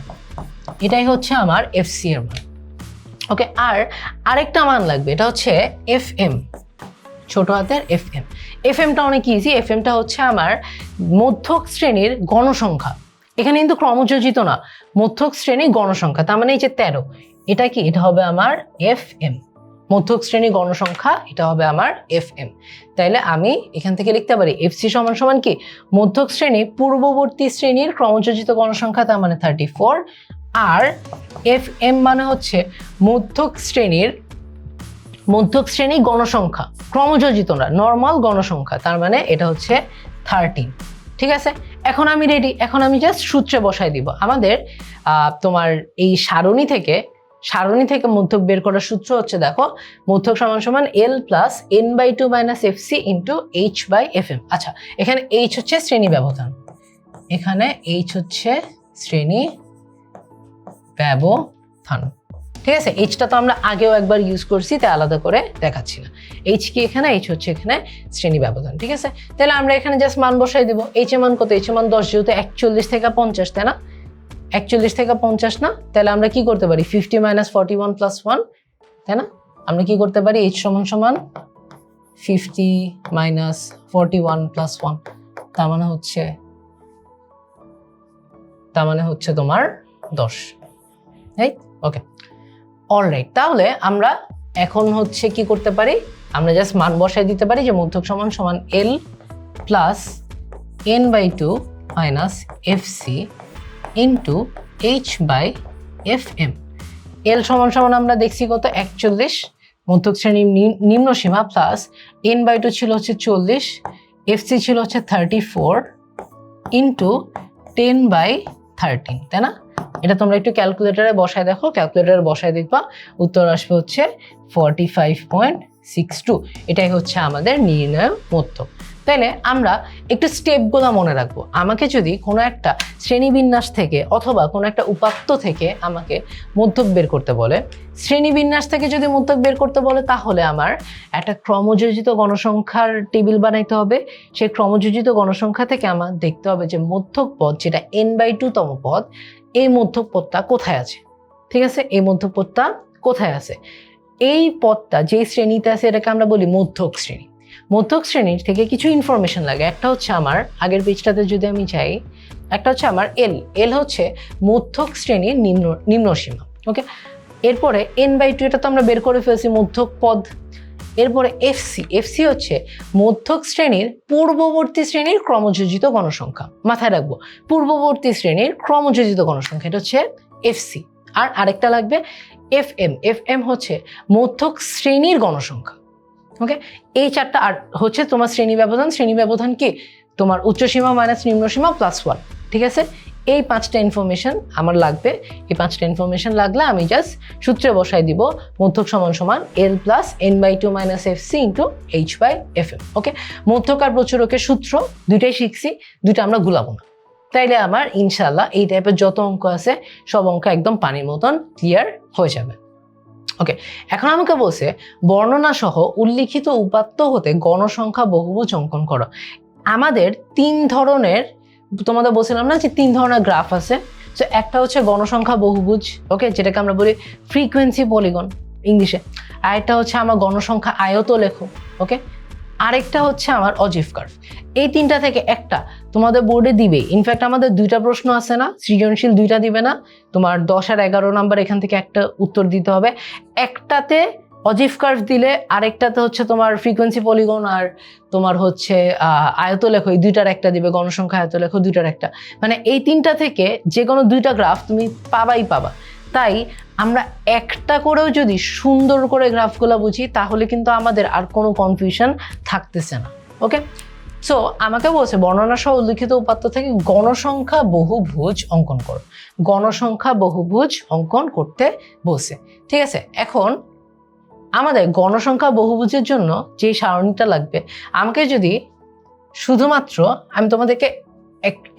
এটাই হচ্ছে আমার এফসি এর মান। ওকে, আর আরেকটা মান লাগবে, এটা হচ্ছে এফ এম, ছোট হাতের এফ এম। এফ এমটা অনেক ইজি, এফ এমটা হচ্ছে আমার মধ্যক শ্রেণীর গণসংখ্যা। এখানে কিন্তু ক্রমযোজিত না, মধ্যক শ্রেণীর গণসংখ্যা, তার মানে এই যে 13, এটা কি, এটা হবে আমার এফ এম, মধ্যক শ্রেণীর গণসংখ্যা, এটা হবে আমার এফ এম। তাইলে আমি এখান থেকে লিখতে পারি এফসি সমান সমান কি, মধ্যক শ্রেণী পূর্ববর্তী শ্রেণীর ক্রমযোজিত গণসংখ্যা, তার মানে 34, আর এফ এম মানে হচ্ছে মধ্যক শ্রেণী গণসংখ্যা, ক্রমযোজিত না, নর্মাল গণসংখ্যা, তার মানে এটা হচ্ছে 13। ঠিক আছে, এখন আমি রেডি, এখন আমি জাস্ট সূত্রে বসাই দিব। আমাদের তোমার এই সারণী থেকে মধ্যক বের করার সূত্র হচ্ছে, দেখো, মধ্যক সমান সমান L plus n/2 minus FC into h/fm। আচ্ছা, এখানে h হচ্ছে শ্রেণী ব্যবধান, এখানে h হচ্ছে শ্রেণী ব্যবধান। ঠিক আছে, এইচটা তো আমরা আগেও একবার ইউজ করছি, তাই আলাদা করে দেখাচ্ছি না। এইচ কি এখানে, এইচ হচ্ছে এখানে শ্রেণী ব্যবধান। ঠিক আছে, তাহলে আমরা এখানে জাস্ট মান বসাই দিব। এইচ এর মান কত, এইচ এর মান 10, যেহেতু 41 থেকে 50, তাই না, 41 থেকে 50 না, তাহলে আমরা কি করতে পারি, 50 মাইনাস 41 প্লাস 1, তাই না, আমরা কি করতে পারি, এইচ সমান সমান 50 মাইনাস 41 প্লাস 1, তার মানে হচ্ছে তোমার 10, রাইট? ওকে, অলরাইট। তাহলে আমরা এখন হচ্ছে কি করতে পারি, আমরা জাস্ট মান বসাই দিতে পারি যে মধ্যক সমান সমান L plus n/2 minus FC into h/fm। L সমান সমান আমরা দেখছি কত, 41, মধ্যক শ্রেণীর নিম্ন সীমা, প্লাস n/2 ছিল হচ্ছে 40, এফসি ছিল হচ্ছে 34 ইন্টু 10/13, তাই না? এটা তোমরা একটু ক্যালকুলেটরে বসায় দেখো, ক্যালকুলেটরে বসায় দেখবা উত্তর আসবে হচ্ছে 45.62। এটাই হচ্ছে আমাদের নির্ণয় মধ্যক। তাইলে আমরা একটু স্টেপগুলো মনে রাখবো। আমাকে যদি কোনো একটা শ্রেণীবিন্যাস থেকে অথবা কোনো একটা উপাত্ত থেকে আমাকে মধ্যক বের করতে বলে, শ্রেণীবিন্যাস থেকে যদি মধ্যক বের করতে বলে, তাহলে আমার একটা ক্রমযোজিত গণসংখ্যার টেবিল বানাইতে হবে। সেই ক্রমযোজিত গণসংখ্যা থেকে আমার দেখতে হবে যে মধ্যক পদ, যেটা n/2 তম পদ, এই মধ্যক পদটা কোথায় আছে। ঠিক আছে, এই মধ্যক পদটা কোথায় আছে, এই পদটা যে শ্রেণীতে আছে এটাকে আমরা বলি মধ্যক শ্রেণী। মধ্যক শ্রেণীর থেকে কিছু ইনফরমেশন লাগে। একটা হচ্ছে আমার আগের পেজটাতে যদি আমি চাই, একটা হচ্ছে আমার এল হচ্ছে মধ্যক শ্রেণীর নিম্ন সীমা। ওকে, এরপরে n/2, এটা তো আমরা বের করে ফেলছি, মধ্যক পদ। এরপরে এফসি হচ্ছে মধ্যক শ্রেণীর পূর্ববর্তী শ্রেণীর ক্রমযোজিত গণসংখ্যা। মাথায় রাখবো, পূর্ববর্তী শ্রেণীর ক্রমযোজিত গণসংখ্যা, এটা হচ্ছে এফসি। আর আরেকটা লাগবে এফএম হচ্ছে মধ্যক শ্রেণীর গণসংখ্যা। ওকে, এই চারটা। আর হচ্ছে তোমার শ্রেণী ব্যবধান কি, তোমার উচ্চসীমা মাইনাস নিম্নসীমা প্লাস 1। ঠিক আছে, এই 5টা ইনফরমেশন আমার লাগবে। এই 5টা ইনফরমেশন লাগলে আমি জাস্ট সূত্রে বসাই দিব মধ্যক সমান সমান L plus n/2 minus FC into h/fm। Okay, মধ্যক আর প্রচুরকের সূত্র দুইটাই শিখছি, দুইটা আমরা গুলাবো না। তাইলে আমার ইনশাল্লাহ এই টাইপের যত অঙ্ক আছে সব অঙ্ক একদম পানির মতন ক্লিয়ার হয়ে যাবে। ওকে, এখন আমাকে বলছে বর্ণনা সহ উল্লিখিত উপাত্ত হতে গণসংখ্যা বহুভুজ অঙ্কন করো। আমাদের 3 ধরনের, তোমাদের বলছিলাম না যে 3 ধরনের গ্রাফ আছে। তো একটা হচ্ছে গণসংখ্যা বহুভুজ, ওকে, যেটাকে আমরা বলি ফ্রিকোয়েন্সি পলিগন ইংলিশে। আরেকটা হচ্ছে আমার গণসংখ্যা আয়তলেখ, ওকে, আরেকটা হচ্ছে আমার অজিভ কার্ভ। এই 3টা থেকে একটা তোমাদের বোর্ডে দিবে। ইনফ্যাক্ট আমাদের 2টা প্রশ্ন আছে না, সৃজনশীল 2টা দিবে না, তোমার 10 আর 11 নাম্বার এখান থেকে একটা উত্তর দিতে হবে। একটাতে অজিভ কার্ভ দিলে, আরেকটাতে হচ্ছে তোমার ফ্রিকোয়েন্সি পলিগন, আর তোমার হচ্ছে আয়তলেখ, এই 2টার একটা দিবে, গণসংখ্যা আয়তলেখ 2টার একটা। মানে এই 3টা থেকে যে কোনো 2টা গ্রাফ তুমি পাবা। তাই আমরা একটা করেও যদি সুন্দর করে গ্রাফগুলো বুঝি, তাহলে কিন্তু আমাদের আর কোনো কনফিউশন থাকতেছে না। ওকে, সো আমাকে বলছে বর্ণনা সহ উল্লিখিত উপাত্ত থেকে গণসংখ্যা বহুভুজ অঙ্কন করো। গণসংখ্যা বহুভুজ অঙ্কন করতে বলছে। ঠিক আছে, এখন আমাদের গণসংখ্যা বহুভুজের জন্য যে সারণীটা লাগবে, আমাকে যদি শুধুমাত্র, আমি তোমাদেরকে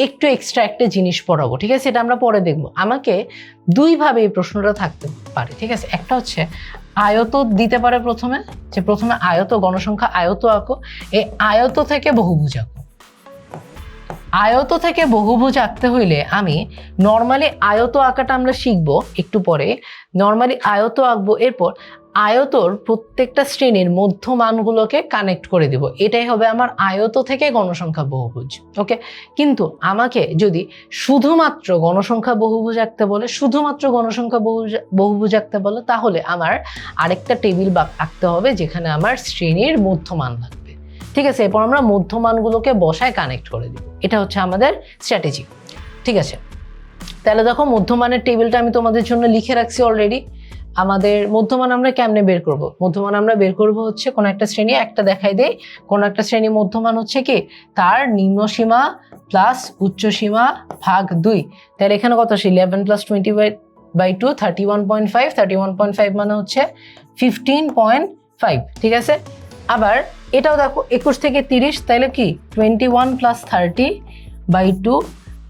একটু এক্সট্রা একটা জিনিস পড়াবো। ঠিক আছে, এটা আমরা পরে দেখবো। আমাকে 2 ভাবে এই প্রশ্নটা থাকতে পারে। ঠিক আছে, একটা হচ্ছে আয়ত দিতে পারে প্রথমে, যে প্রথমে আয়ত, গণসংখ্যা আয়ত আঁকো, এই আয়ত থেকে বহুভুজ আঁকো। আয়ত থেকে বহুভুজ আঁকতে হইলে আমি নর্মালি আয়ত আঁকাটা আমরা শিখবো একটু পরে, নর্মালি আয়ত আঁকবো, এরপর আয়তর প্রত্যেকটা শ্রেণীর মধ্যমানগুলোকে কানেক্ট করে দিব, এটাই হবে আমার আয়ত থেকে গণসংখ্যা বহুভুজ। ওকে, কিন্তু আমাকে যদি শুধুমাত্র গণসংখ্যা বহুভুজ আঁকতে বলে, শুধুমাত্র গণসংখ্যা বহুভুজ আঁকতে বলে, তাহলে আমার আরেকটা টেবিল আঁকতে হবে যেখানে আমার শ্রেণীর মধ্যমান লাগবে। ঠিক আছে, এরপর আমরা মধ্যমানগুলোকে বসায় কানেক্ট করে দিব, এটা হচ্ছে আমাদের স্ট্র্যাটেজি। ঠিক আছে, তাহলে দেখো মধ্যমানের টেবিলটা আমি তোমাদের জন্য লিখে রাখছি অলরেডি। আমাদের মধ্যমান আমরা কেমনে বের করব? মধ্যমান আমরা বের করব হচ্ছে কোনো একটা শ্রেণী, একটা দেখাই দেই, কোনো একটা শ্রেণী মধ্যমান হচ্ছে কি তার নিম্ন সীমা প্লাস উচ্চ সীমা ভাগ 2। তাহলে এখানে কত আসে? 11 + 20/2 31.5, 31.5 মানে হচ্ছে 15.5। ঠিক আছে, আবার এটাও দেখো 21 থেকে 30, তাহলে কি 21 + 30/2,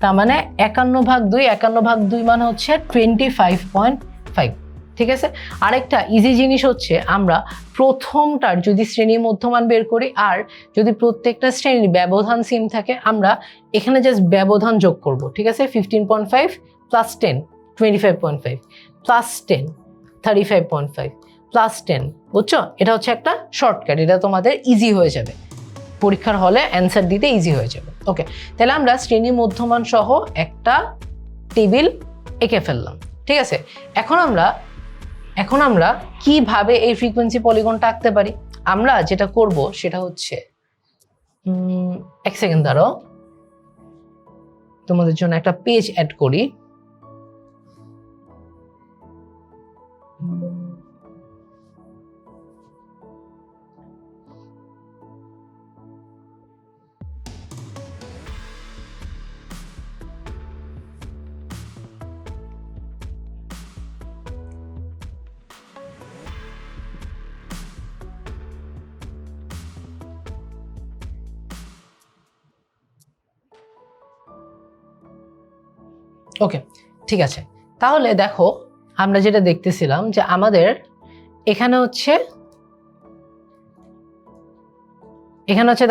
তার মানে 51/2, 51/2 মানে হচ্ছে 25.5। ঠিক আছে, আরেকটা ইজি জিনিস হচ্ছে আমরা প্রথমটার যদি শ্রেণীর মধ্যমান বের করি আর যদি প্রত্যেকটা শ্রেণীর ব্যবধান সেম থাকে, আমরা এখানে জাস্ট ব্যবধান যোগ করব। ঠিক আছে, 15.5 + 10 25.5 + 10 35.5 + 10, বুঝছো? এটা হচ্ছে একটা শর্টকাট, এটা তোমাদের ইজি হয়ে যাবে, পরীক্ষার হলে অ্যান্সার দিতে ইজি হয়ে যাবে। ওকে, তাহলে আমরা শ্রেণী মধ্যমান সহ একটা টেবিল এঁকে ফেললাম। ঠিক আছে, এখন আমরা কিভাবে এই ফ্রিকোয়েন্সি পলিগনটা আঁকতে পারি? আমরা যেটা করব সেটা হচ্ছে এক সেকেন্ড দাঁড়াও, তোমাদের জন্য একটা পেজ অ্যাড করি। ওকে, ঠিক আছে, তাহলে দেখো আমরা যেটা দেখতেছিলাম যে আমাদের এখানে হচ্ছে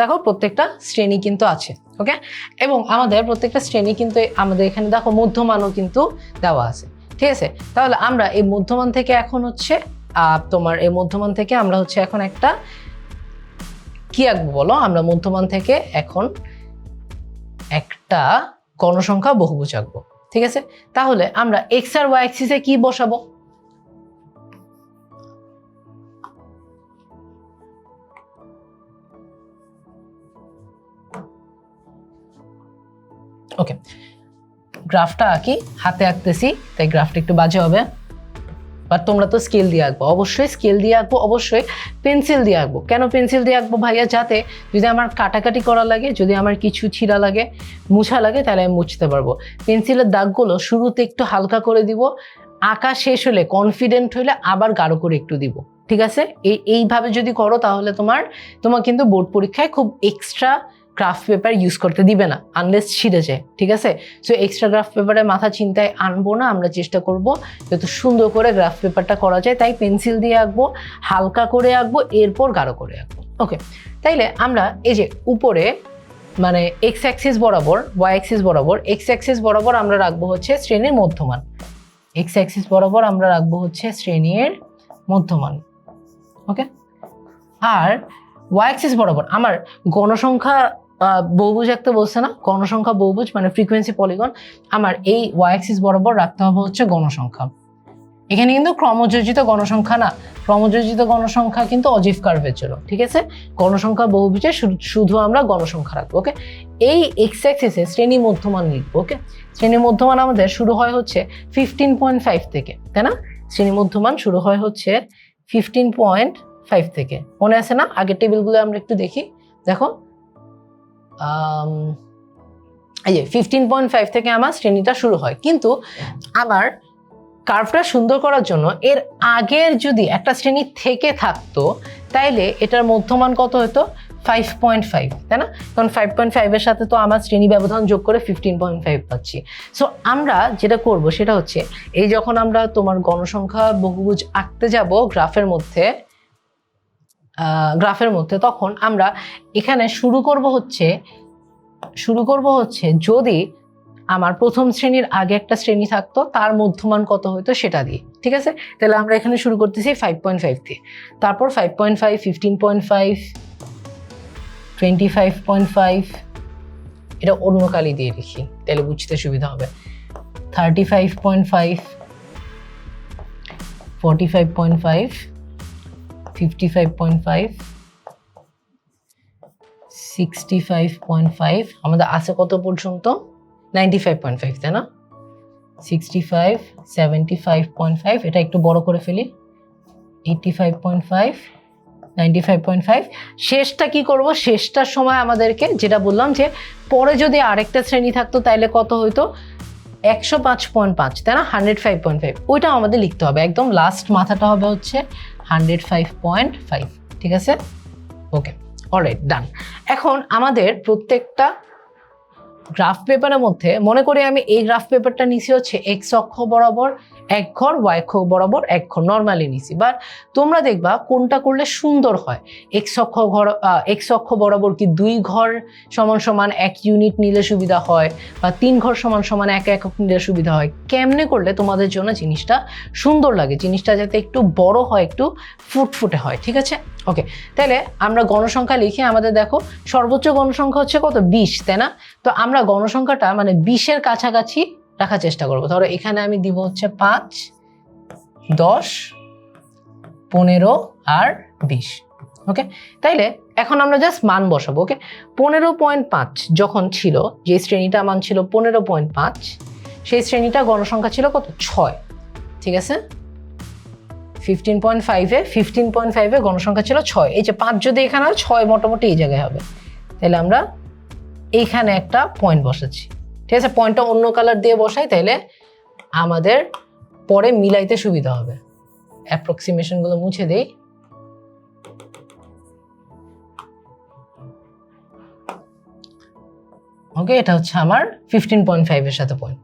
দেখো প্রত্যেকটা শ্রেণী কিন্তু আছে। ওকে, এবং আমাদের প্রত্যেকটা শ্রেণী কিন্তু আমাদের এখানে দেখো মধ্যমানও কিন্তু দেওয়া আছে। ঠিক আছে, তাহলে আমরা এই মধ্যমান থেকে এখন হচ্ছে তোমার এই মধ্যমান থেকে আমরা হচ্ছে এখন একটা কি আঁকবো বলো? আমরা মধ্যমান থেকে এখন একটা গণসংখ্যা বহুভুজ আঁকবো। ঠিক আছে, তাহলে আমরা এক্স আর ওয়াই অ্যাক্সিসে কি বসাবো? ওকে, গ্রাফটা আঁকি, হাতে আঁকতেছি তাই গ্রাফটা একটু বাজে হবে, বাট তোমরা তো স্কেল দিয়ে আঁকবো, অবশ্যই স্কেল দিয়ে আঁকবো, অবশ্যই পেন্সিল দিয়ে আঁকবো। কেন পেন্সিল দিয়ে আঁকবো ভাইয়া? যাতে যদি আমার কাটাকাটি করা লাগে, যদি আমার কিছু ছিঁড়া লাগে, মুছা লাগে, তাহলে আমি মুছতে পারবো। পেন্সিলের দাগগুলো শুরুতে একটু হালকা করে দিব, আঁকা শেষ হলে কনফিডেন্ট হলে আবার গাঢ় করে একটু দিব। ঠিক আছে, এইভাবে যদি করো তাহলে তোমার কিন্তু বোর্ড পরীক্ষায় খুব এক্সট্রা গ্রাফ পেপার ইউজ করতে দিবে না, আনলেস ছিঁড়ে যায়। ঠিক আছে, সো এক্সট্রা গ্রাফ পেপারে মাথা চিন্তায় আনবো না, আমরা চেষ্টা করব যত সুন্দর করে গ্রাফ পেপারটা করা যায়, তাই পেন্সিল দিয়ে আঁকবো, হালকা করে আঁকবো, এরপর গাঢ় করে আঁকবো। ওকে, তাইলে আমরা এই যে উপরে মানে এক্স অ্যাক্সিস বরাবর, ওয়াই অ্যাক্সিস বরাবর, এক্স অ্যাক্সিস বরাবর আমরা রাখবো হচ্ছে শ্রেণীর মধ্যমান, এক্স অ্যাক্সিস বরাবর আমরা রাখবো হচ্ছে শ্রেণীর মধ্যমান। ওকে, আর ওয়াই অ্যাক্সিস বরাবর আমার গণসংখ্যা বহুভুজ আঁকতে বলছে না, গণসংখ্যা বহুভুজ মানে ফ্রিকোয়েন্সি পলিগন, আমার এই ওয়াই অ্যাক্সিস বরাবর রাখতে হবে হচ্ছে গণসংখ্যা। এখানে কিন্তু ক্রমযোজিত গণসংখ্যা না, ক্রমযোজিত গণসংখ্যা কিন্তু অজিভ কার্ভের জন্য। ঠিক আছে, গণসংখ্যা বহুভুজে শুধু আমরা গণসংখ্যা রাখবো। ওকে, এই এক্স অ্যাক্সিসে শ্রেণী মধ্যমান লিখবো। ওকে, শ্রেণী মধ্যমান আমাদের শুরু হয় হচ্ছে 15.5 থেকে, তাই না? শ্রেণী মধ্যমান শুরু হয় হচ্ছে 15.5 থেকে, মনে আছে না? আগের টেবিলগুলো আমরা একটু দেখি, দেখো এই যে 15.5 থেকে আমার শ্রেণীটা শুরু হয়, কিন্তু আমার কার্ভটা সুন্দর করার জন্য এর আগের যদি একটা শ্রেণী থেকে থাকতো তাইলে এটার মধ্যমান কত হতো? 5.5, তাই না? কারণ 5.5 এর সাথে তো আমার শ্রেণী ব্যবধান যোগ করে 15.5 পাচ্ছি। সো আমরা যেটা করব সেটা হচ্ছে এই যখন আমরা তোমার গণসংখ্যা বহুভুজ আঁকতে যাব গ্রাফের মধ্যে তখন আমরা এখানে শুরু করব হচ্ছে শুরু করব হচ্ছে যদি আমার প্রথম শ্রেণীর আগে একটা শ্রেণী থাকতো তার মধ্যমান কত হতো সেটা দিয়ে। ঠিক আছে, তাহলে আমরা এখানে শুরু করতেছি 5.5 দিয়ে, তারপর 5.5, 15.5, 25.5, এটা অন্য কালি দিয়ে লিখি তাহলে বুঝতে সুবিধা হবে, 35.5, 45.5, 55.5, 65.5, আমাদের আছে কত পর্যন্ত 95.5, তাই না? 65, 75.5, এটা একটু বড় করে ফেলি, 85.5, 95.5। শেষটা কি করব, শেষটার সময় আমাদেরকে যেটা বললাম যে পরে যদি আরেকটা শ্রেণী থাকতো তাহলে কত হইতো 105.5, তাই না? 105.5, ওইটা আমাদের লিখতে হবে, একদম লাস্ট মাথাটা হবে হচ্ছে 105.5। ঠিক আছে, ওকে, অলরাইট, ডান। এখন আমাদের প্রত্যেকটা গ্রাফ পেপারের মধ্যে মনে করি আমি এই গ্রাফ পেপারটা নিছি হচ্ছে এক্স অক্ষ বরাবর এক ঘর, ওয়াই অক্ষ বরাবর এক ঘর, নর্মালি নিছি। বাট তোমরা দেখবা কোনটা করলে সুন্দর হয়, এক্স অক্ষ বরাবর কি 2 ঘর সমান সমান 1 ইউনিট নিলে সুবিধা হয়, বা 3 ঘর সমান সমান 1 একক নিলে সুবিধা হয়, কেমনে করলে তোমাদের জন্য জিনিসটা সুন্দর লাগে, জিনিসটা যাতে একটু বড় হয়, একটু ফুটফুটে হয়। ঠিক আছে, ওকে, তাহলে আমরা গণসংখ্যা লিখে আমাদের দেখো সর্বোচ্চ গণসংখ্যা হচ্ছে কত 20, তাই না? তো আমরা গণসংখ্যাটা মানে 20-এর কাছাকাছি রাখার চেষ্টা করবো। ধরো এখানে আমি দিব হচ্ছে 5, 10, 15 আর 20। ওকে, তাইলে এখন আমরা জাস্ট মান বসাবো। ওকে, 15.5 যখন ছিল, যে শ্রেণীটা মান ছিল 15.5, সেই শ্রেণীটা গণসংখ্যা ছিল কত 6। ঠিক আছে, 15.5-এ গণসংখ্যা ছিল 6। এই যে 5 যদি এখানে হয়, 6 মোটামুটি এই জায়গায় হবে, তাহলে আমরা এইখানে একটা পয়েন্ট বসাচ্ছি। ঠিক আছে, পয়েন্টটা অন্য কালার দিয়ে বসাই, তাইলে আমাদের পরে মিলাইতে সুবিধা হবে। অ্যাপ্রক্সিমেশনগুলো মুছে দেই। ওকে, এটা হচ্ছে আমার 15.5-এর সাথে পয়েন্ট।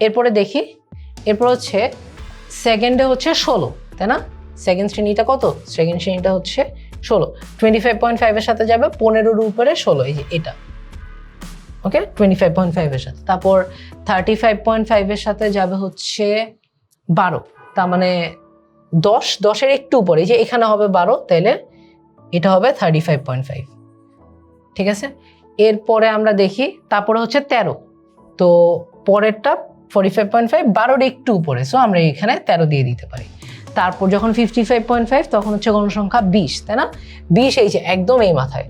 এরপরে দেখি, এরপর হচ্ছে সেকেন্ডে হচ্ছে 16, তাই না? সেকেন্ড শ্রেণীটা কত, সেকেন্ড শ্রেণীটা হচ্ছে 16, 25.5-এর সাথে যাবে 15-এর উপরে 16, এই যে এটা। ওকে, 25.5-এর সাথে, তারপর 35.5-এর সাথে যাবে হচ্ছে 12, তার মানে 10-এর একটু উপরে, যে এখানে হবে 12, তাহলে এটা হবে 35.5। ঠিক আছে, এরপরে আমরা দেখি, তারপরে হচ্ছে 13, তো পরেরটা 45.5, 12-এর একটু উপরে, সো আমরা এখানে 13 দিয়ে দিতে পারি। তারপর যখন 55.5 তখন হচ্ছে গণসংখ্যা 20, তাই না? 20 এই যে একদম এই মাথায়,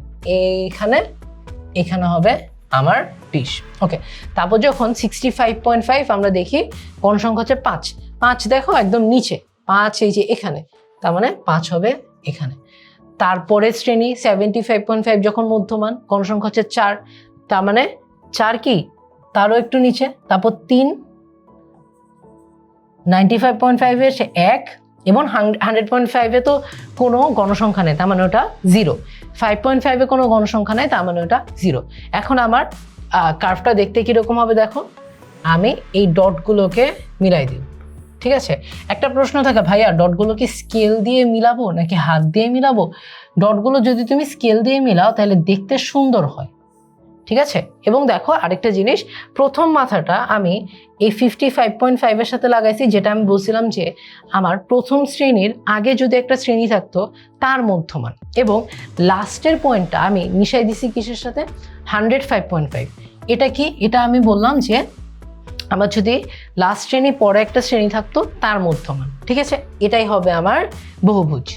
এখানে হবে আমার 20। ওকে, তারপর যখন 65.5 আমরা দেখি গণসংখ্যা হচ্ছে 5 দেখো একদম নিচে, 5 এই যে এখানে, তার মানে 5 হবে এখানে। তারপরে শ্রেণী 75.5 যখন মধ্যমান, গণসংখ্যা হচ্ছে 4, তার মানে 4 কি তারও একটু নিচে। তারপর 3, 95.5-এ সে 1, এবং 100.5-এ তো কোনো গণসংখ্যা নেই, তার মানে ওটা 0। 5.5-এ কোনো গণসংখ্যা নেই, তার মানে ওটা 0। এখন আমার কার্ভটা দেখতে কীরকম হবে দেখো, আমি এই ডটগুলোকে মিলাই দিব। ঠিক আছে, একটা প্রশ্ন থাকে, ভাইয়া ডটগুলো কি স্কেল দিয়ে মিলাবো নাকি হাত দিয়ে মিলাবো? ডটগুলো যদি তুমি স্কেল দিয়ে মিলাও তাহলে দেখতে সুন্দর হয়। ঠিক আছে, এবং দেখো আরেকটা জিনিস, প্রথম মাথাটা আমি এই 55.5-এর সাথে লাগাইছি, যেটা আমি বলছিলাম যে আমার প্রথম শ্রেণীর আগে যদি একটা শ্রেণী থাকতো তার মধ্যমান, এবং লাস্টের পয়েন্টটা আমি মিশাই দিছি কিসের সাথে, 105.5। এটা কি, এটা আমি বললাম যে আমার যদি লাস্ট শ্রেণী পরে একটা শ্রেণী থাকতো তার মধ্যমান। ঠিক আছে, এটাই হবে আমার বহুভুজ।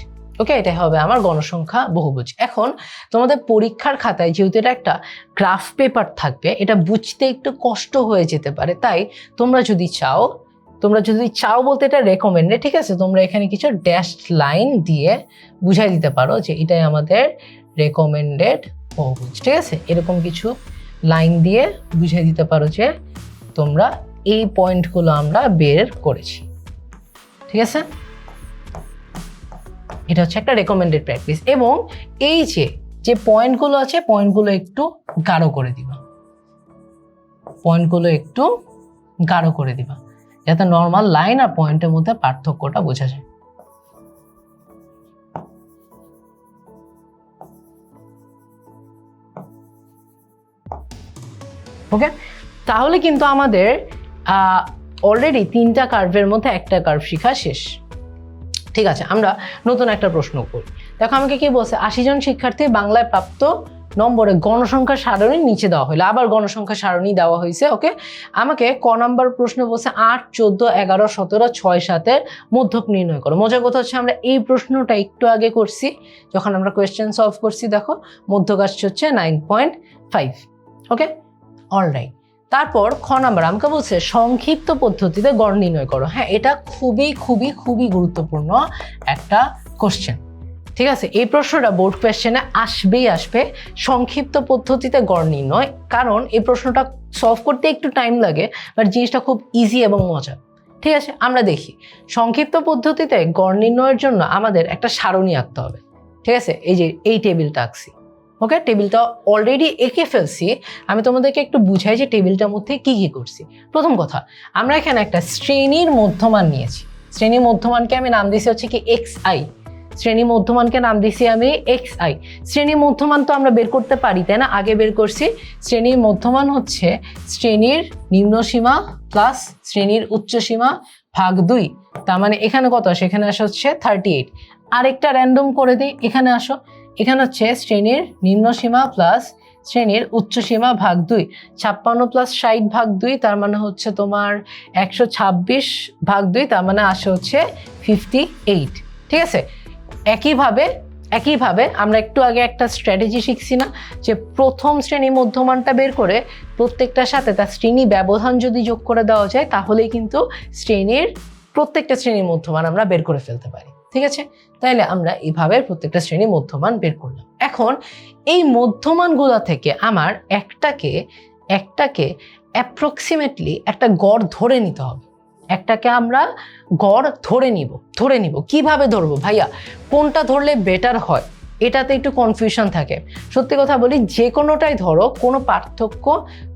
ওকে, এটাই হবে আমার গণসংখ্যা বহুভুজ। এখন তোমাদের পরীক্ষার খাতায় যেহেতু এটা একটা গ্রাফ পেপার থাকবে, এটা বুঝতে একটু কষ্ট হয়ে যেতে পারে, তাই তোমরা যদি চাও বলতে এটা রেকমেন্ডেড। ঠিক আছে, তোমরা এখানে কিছু ড্যাশ লাইন দিয়ে বুঝাই দিতে পারো যে এটাই আমাদের রেকমেন্ডেড বহুভুজ। ঠিক আছে, এরকম কিছু লাইন দিয়ে বুঝাই দিতে পারো যে তোমরা এই পয়েন্টগুলো আমরা বের করেছি। ঠিক আছে, এটা হচ্ছে একটা রেকমেন্ডেড প্র্যাকটিস। এবং এই যে পয়েন্টগুলো আছে, পয়েন্টগুলো একটু গাঢ় করে দিবা, যাতে নর্মাল লাইন আর পয়েন্টের মধ্যে পার্থক্যটা বোঝা যায়। ওকে, তাহলে কিন্তু আমাদের অলরেডি 3টা কার্ভের মধ্যে একটা কার্ভ শেখা শেষ। ঠিক আছে, আমরা নতুন একটা প্রশ্ন করি। দেখো আমাকে কি বলছে, 80 জন শিক্ষার্থী বাংলায় প্রাপ্ত নম্বরে গণসংখ্যা সারণীর নিচে দেওয়া হলো, আবার গণসংখ্যা সারণী দেওয়া হয়েছে। ওকে, আমাকে ক নাম্বার প্রশ্ন বলছে 8, 14, 11, 17, 6, 7-এর মধ্যক নির্ণয় করো। মজার কথা হচ্ছে আমরা এই প্রশ্নটা একটু আগে করছি যখন আমরা কোয়েশ্চেন সলভ করছি। দেখো মধ্যক আসছে হচ্ছে 9.5। ওকে, অলরাইট। তারপর খ নাম্বার আমাকে বলছে সংক্ষিপ্ত পদ্ধতিতে গড় নির্ণয় করো। হ্যাঁ, এটা খুবই খুবই খুবই গুরুত্বপূর্ণ একটা কোশ্চেন। ঠিক আছে, এই প্রশ্নটা বোর্ড কোয়েশ্চেনে আসবেই আসবে, সংক্ষিপ্ত পদ্ধতিতে গড় নির্ণয়। কারণ এই প্রশ্নটা সলভ করতে একটু টাইম লাগে, বাট জিনিসটা খুব ইজি এবং মজা। ঠিক আছে, আমরা দেখি সংক্ষিপ্ত পদ্ধতিতে গড় নির্ণয়ের জন্য আমাদের একটা সারণী আঁকতে হবে। ঠিক আছে, এই যে এই টেবিলটা আঁকছি। ওকে, টেবিলটা অলরেডি এঁকে ফেলছি, আমি তোমাদেরকে একটু বুঝাই যে টেবিলটার মধ্যে কি কি করছি। প্রথম কথা, আমরা এখানে একটা শ্রেণীর মধ্যমান নিয়েছি। শ্রেণীর মধ্যমানকে আমি নাম দিয়েছি হচ্ছে কি xi। শ্রেণী মধ্যমানকে নাম দিয়েছি আমি xi। শ্রেণীর মধ্যমান তো আমরা বের করতে পারি, তাই না? আগে বের করছি। শ্রেণীর মধ্যমান হচ্ছে শ্রেণীর নিম্নসীমা প্লাস শ্রেণীর উচ্চসীমা ভাগ 2। তার মানে এখানে কত আসে? এখানে আসে হচ্ছে 38। আরেকটা র্যান্ডম করে দিই, এখানে আসো। এখানে হচ্ছে শ্রেণীর নিম্নসীমা প্লাস শ্রেণীর উচ্চসীমা ভাগ 2। 56 প্লাস 60 ভাগ 2, তার মানে হচ্ছে তোমার 126 ভাগ 2, তার মানে আসে হচ্ছে 58। ঠিক আছে, একইভাবে আমরা একটু আগে একটা স্ট্র্যাটেজি শিখছি না, যে প্রথম শ্রেণী মধ্যমানটা বের করে প্রত্যেকটার সাথে তার শ্রেণী ব্যবধান যদি যোগ করে দেওয়া যায়, তাহলেই কিন্তু প্রত্যেকটা শ্রেণীর মধ্যমান আমরা বের করে ফেলতে পারি। ঠিক আছে, তাইলে আমরা এইভাবে প্রত্যেকটা শ্রেণী মধ্যমান বের করলাম। এখন এই মধ্যমানগুলো থেকে আমার একটাকে অ্যাপ্রক্সিমেটলি একটা গড় ধরে নিতে হবে। একটাকে আমরা গড় ধরে নিব। কিভাবে ধরবো ভাইয়া? কোনটা ধরলে বেটার হয়, এটাতে একটু কনফিউশন থাকে। সত্যি কথা বলি, যে কোনোটাই ধরো, কোনো পার্থক্য,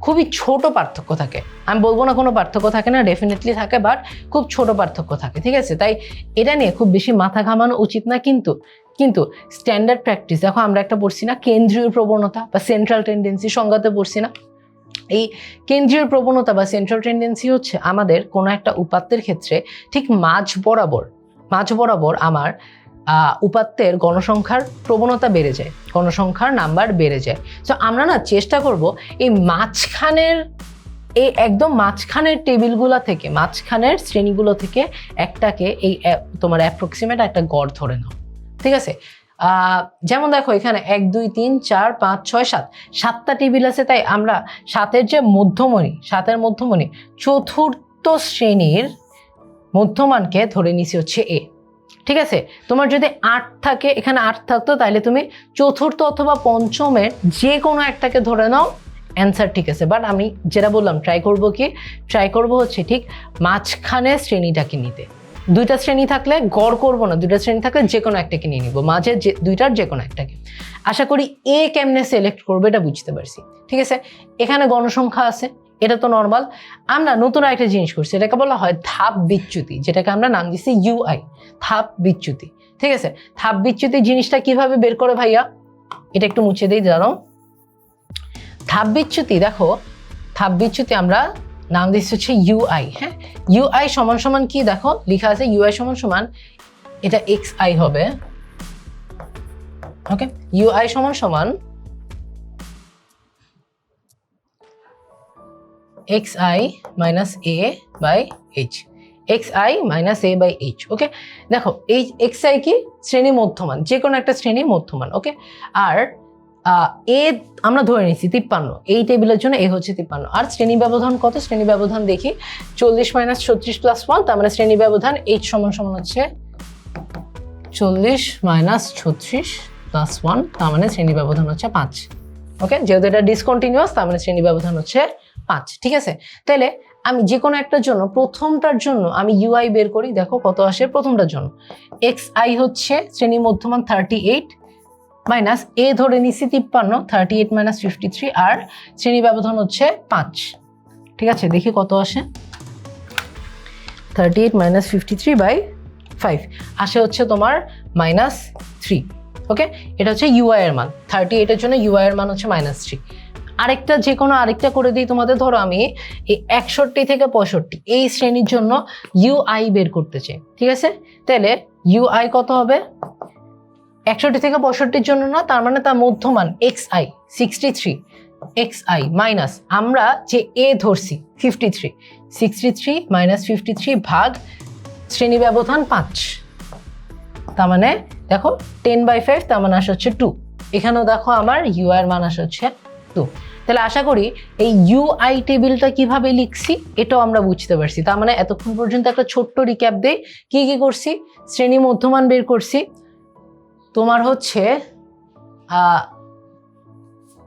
খুবই ছোট পার্থক্য থাকে। আমি বলবো না কোনো পার্থক্য থাকে না, ডেফিনেটলি থাকে, বাট খুব ছোট পার্থক্য থাকে। ঠিক আছে, তাই এটা নিয়ে খুব বেশি মাথা ঘামানো উচিত না। কিন্তু স্ট্যান্ডার্ড প্র্যাকটিস, দেখো আমরা একটা পড়ছি না কেন্দ্রীয় প্রবণতা বা সেন্ট্রাল টেন্ডেন্সি, সংজ্ঞাতে পড়ছি না? এই কেন্দ্রীয় প্রবণতা বা সেন্ট্রাল টেন্ডেন্সি হচ্ছে আমাদের কোনো একটা উপাত্তের ক্ষেত্রে ঠিক মাঝ বরাবর আমার উপাত্তের গণসংখ্যার প্রবণতা বেড়ে যায়, গণসংখ্যার নাম্বার বেড়ে যায়। তো আমরা না চেষ্টা করব এই একদম মাঝখানের টেবিলগুলো থেকে, মাঝখানের শ্রেণীগুলো থেকে একটাকে এই তোমার অ্যাপ্রক্সিমেট একটা গড় ধরে নাও। ঠিক আছে, যেমন দেখো এখানে 1, 2, 3, 4, 5, 6, 7 7টা টেবিল আছে, তাই আমরা সাতের মধ্যমণি চতুর্থ শ্রেণীর মধ্যমানকে ধরে নিছি হচ্ছে এ। ঠিক আছে, তোমার যদি 8 থাকে, এখানে 8 থাকতো, তাহলে তুমি চতুর্থ অথবা পঞ্চমের যে কোনো একটাকে ধরে নাও, অ্যান্সার ঠিক আছে। বাট আমি যেটা বললাম, ট্রাই করব হচ্ছে ঠিক মাঝখানে শ্রেণীটাকে নিতে। 2টা শ্রেণী থাকলে গড় করবো না, 2টা শ্রেণী থাকলে যে কোনো একটাকে নিয়ে নিবো, মাঝে দুইটার যে কোনো একটাকে। আশা করি এ কেমনে সিলেক্ট করবো এটা বুঝতে পারছি। ঠিক আছে, এখানে গণসংখ্যা আছে, এটা তো নর্মাল। আমরা নতুন একটা জিনিস করছি, এটাকে বলা হয় ধাপ বিচ্যুতি, যেটাকে আমরা নাম দিচ্ছি UI, ধাপ বিচ্যুতি। ঠিক আছে, ধাপ বিচ্যুতি জিনিসটা কিভাবে বের করে ভাইয়া? এটা একটু মুছে দিই, জানো ধাপ বিচ্যুতি আমরা নাম দিচ্ছি হচ্ছে UI। হ্যাঁ, UI সমান কি দেখো লেখা আছে, UI সমান এটা xi হবে। ওকে, UI সমান xi minus a by h, xi minus a by h। ওকে, দেখো এই xi কি? শ্রেণী মধ্যমান, যে কোনো একটা শ্রেণী মধ্যমান। ওকে, আর এ আমরা ধরে নিচ্ছি 53, এই টেবিলের জন্য এ হচ্ছে 53। আর শ্রেণী ব্যবধান কত? শ্রেণী ব্যবধান দেখি, 40 - 36 + 1, তার মানে শ্রেণী ব্যবধান h সমান হচ্ছে 40 - 36 + 1, তার মানে শ্রেণী ব্যবধান হচ্ছে 5। ওকে, যেহেতু এটা ডিসকন্টিনিউয়াস, তার মানে শ্রেণী ব্যবধান হচ্ছে 5। ঠিক আছে, তাহলে আমি যে কোনো একটার জন্য, প্রথমটার জন্য আমি UI বের করি। দেখো কত আসে প্রথমটার জন্য, xi হচ্ছে শ্রেণী মধ্যমান 38 মাইনাস এ ধরে নিচ্ছি 53, 38 - 53, আর শ্রেণী ব্যবধান হচ্ছে 5। ঠিক আছে, দেখি কত আসে, 38 - 53/5 আসে হচ্ছে তোমার -3। ওকে, এটা হচ্ছে UI এর মান, 38 এর জন্য UI এর মান হচ্ছে -3। আরেকটা যে কোনো আরেকটা করে দিই তোমাদের। ধরো আমি এই 61 থেকে 65 এই শ্রেণীর জন্য ইউআই বের করতে চাই, ঠিক আছে? তাহলে ইউআই কত হবে? 61 থেকে 65 জন্য না, তার মানে তার মধ্যমান xi 63, xi মাইনাস আমরা যে এ ধরছি 53, 63 মাইনাস 53 ভাগ শ্রেণী ব্যবধান 5, তার মানে দেখো 10/5, তার মানে আসা হচ্ছে 2। এখানেও দেখো আমার ইউআই এর মান আসা হচ্ছে 2। তাহলে আশা করি এই ইউআই টেবিলটা কিভাবে লিখছি এটাও আমরা বুঝতে পারছি। তার মানে এতক্ষণ পর্যন্ত একটা ছোট্ট রিক্যাপ দেই, কি কি করছি। শ্রেণী মধ্যমান বের করছি, তোমার হচ্ছে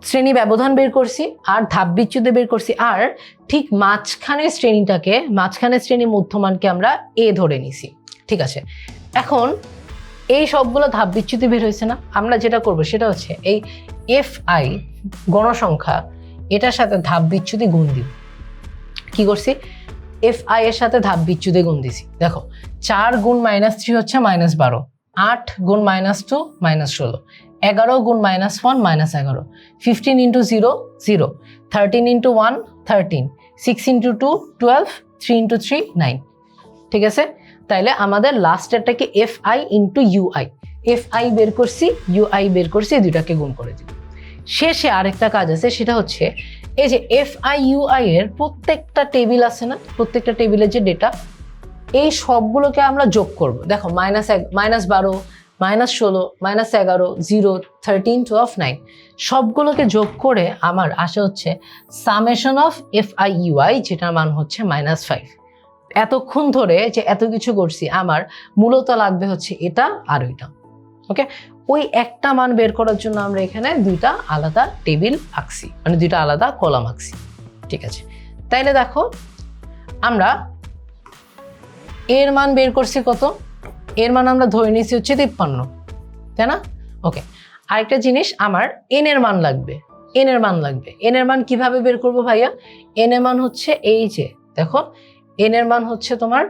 শ্রেণী ব্যবধান বের করছি, আর ধাপ বিচ্যুতি বের করছি, আর ঠিক মাঝখানের শ্রেণী মধ্যমানকে আমরা এ ধরে নিছি, ঠিক আছে? এখন এই সবগুলো ধাপ বিচ্যুতি বের হয়েছে না, আমরা যেটা করব সেটা হচ্ছে এই এফআই গণসংখ্যা এটার সাথে ধাপ বিচ্যুতি গুণ দিব। কি করছি? এফআই এর সাথে ধাপ বিচ্যুতি গুণ দিছি। দেখো 4 গুণ -3 হচ্ছে -12, 8 গুণ -2 -16, 11 গুণ -1 -11, 15 ইন্টু 0 0, 13 ইন্টু 1 13, 6 ইন্টু 2 12, 3 ইন্টু 3 9, ঠিক আছে? তাইলে আমাদের লাস্টেরটাকে এফআই ইন্টু ইউআই, এফআই বের করছি, ইউআই বের করছি, এই দুটাকে গুণ করে দিব। শেষে আরেকটা কাজ আছে, সেটা হচ্ছে এই যে এফআই ইউআই এর প্রত্যেকটা টেবিল আছে না, প্রত্যেকটা টেবিলের যে ডেটা, এই সবগুলোকে আমরা যোগ করব। দেখো -12, -16, -11, 0, 13, 12, 9 সবগুলোকে যোগ করে আমার আসা হচ্ছে সামেশন অফ এফআই ইউআই, যেটার মান হচ্ছে -5। এতক্ষণ ধরে যে এত কিছু করছি, আমার মূলত লাগবে হচ্ছে এটা আর ওইটা, ওকে? ওই একটা মান বের করার জন্য আমরা এখানে দুইটা আলাদা টেবিল আঁকছি, মানে দুইটা আলাদা কলাম আঁকছি, ঠিক আছে? তাইলে দেখো আমরা এর মান বের করছি কত, এর মান আমরা ধরে নিয়েছি হচ্ছে 53, তাই না? ওকে, আরেকটা জিনিস, আমার এন এর মান লাগবে, এন এর মান কিভাবে বের করব ভাইয়া? এন এর মান হচ্ছে এই যে দেখো, এন এর মান হচ্ছে তোমার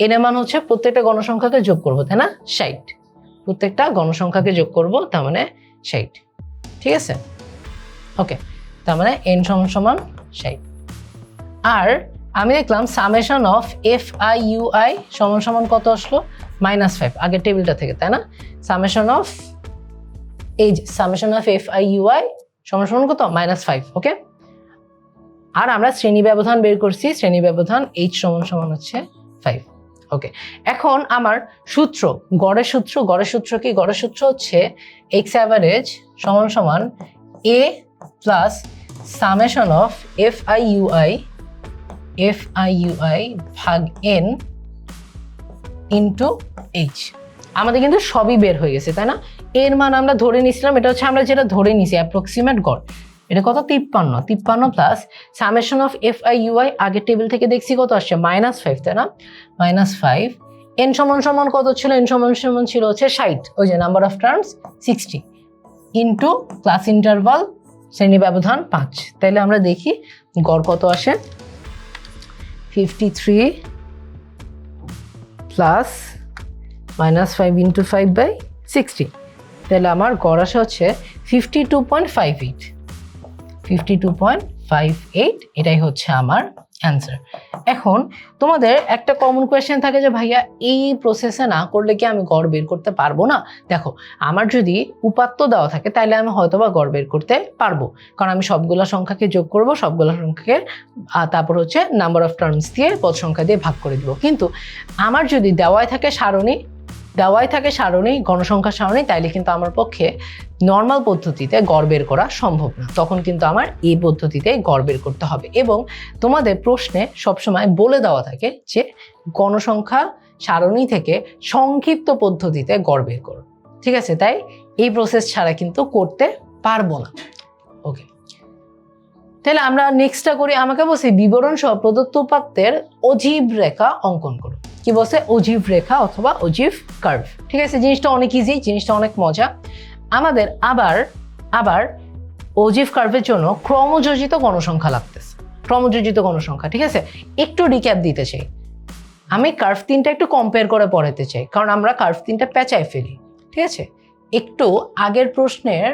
এন এর মান হচ্ছে প্রত্যেকটা গণসংখ্যাকে যোগ করব, তাই না? 60, প্রত্যেকটা গণসংখ্যাকে যোগ করব, তার মানে 60, ঠিক আছে? ওকে, তার মানে এন সমান 60। আর আমি দেখলাম সামেশন অফ এফআই ইউআই সমান কত আসলো? -5, আগের টেবিলটা থেকে, তাই না? সামেশন অফ এফআই ইউআই সমান কত? -5, ওকে? আর আমরা শ্রেণী ব্যবধান বের করছি, শ্রেণী ব্যবধান h সমান হচ্ছে 5, ওকে? এখন আমার সূত্র, গড়ের সূত্র কি? গড়ের সূত্র হচ্ছে x অ্যাভারেজ সমান a plus summation of FI UI ভাগ n ইন্টু h। আমাদের কিন্তু সবই বের হয়ে গেছে, তাই না? এর মান আমরা ধরে নিয়েছিলাম, এটা হচ্ছে আমরা যেটা ধরে নিয়েছি অ্যাপ্রক্সিমেট গড়, এটা কত? 53 plus summation of FI UI আগের টেবিল থেকে দেখছি কত আসছে? -5, তাই না? -5, n সমান কত ছিল? n সমান ছিল হচ্ছে 60, ওই যে number of terms 60, into class interval শ্রেণী ব্যবধান 5। তাইলে আমরা দেখি গড় কত আসে। 53 প্লাস -5 ইন্টু 5/60, তাহলে আমার গড় আসা হচ্ছে 52.58, 52.58, এটাই হচ্ছে আমার অ্যান্সার। এখন তোমাদের একটা কমন কোয়েশ্চেন থাকে যে ভাইয়া এই প্রসেসে না করলে কি আমি গড় বের করতে পারবো না? দেখো, আমার যদি উপাত্ত দেওয়া থাকে তাহলে আমি হয়তোবা গড় বের করতে পারবো, কারণ আমি সবগুলো সংখ্যাকে যোগ করব, সবগুলো সংখ্যাকে তারপর হচ্ছে নাম্বার অফ টার্মস দিয়ে পদ সংখ্যা দিয়ে ভাগ করে দিব। কিন্তু আমার যদি দেওয়াই থাকে সারণী গণসংখ্যা সারণী, তাইলে কিন্তু আমার পক্ষে নর্মাল পদ্ধতিতে গড় বের করা সম্ভব না, তখন কিন্তু আমার এই পদ্ধতিতে গড় বের করতে হবে। এবং তোমাদের প্রশ্নে সবসময় বলে দেওয়া থাকে যে গণসংখ্যা সারণী থেকে সংক্ষিপ্ত পদ্ধতিতে গড় বের করো, ঠিক আছে? তাই এই প্রসেস ছাড়া কিন্তু করতে পারবো না, ওকে? তাহলে আমরা নেক্সটটা করি। আমাকে বলছে বিবরণ সহ প্রদত্ত উপাত্তের অজীব রেখা অঙ্কন করো। কি বলছে? অজীব রেখা অথবা অজীব কার্ভ, ঠিক আছে? জিনিসটা অনেক ইজি, জিনিসটা অনেক মজা। আমাদের আবার অজীব কার্ভের জন্য ক্রমযোজিত গণসংখ্যা লাগতেছে, ক্রমযোজিত গণসংখ্যা, ঠিক আছে? একটু রিক্যাপ দিতে চাই, আমি কার্ভ 3টা একটু কম্পেয়ার করে পড়াতে চাই, কারণ আমরা কার্ভ 3টা পেঁচায় ফেলি, ঠিক আছে? একটু আগের প্রশ্নের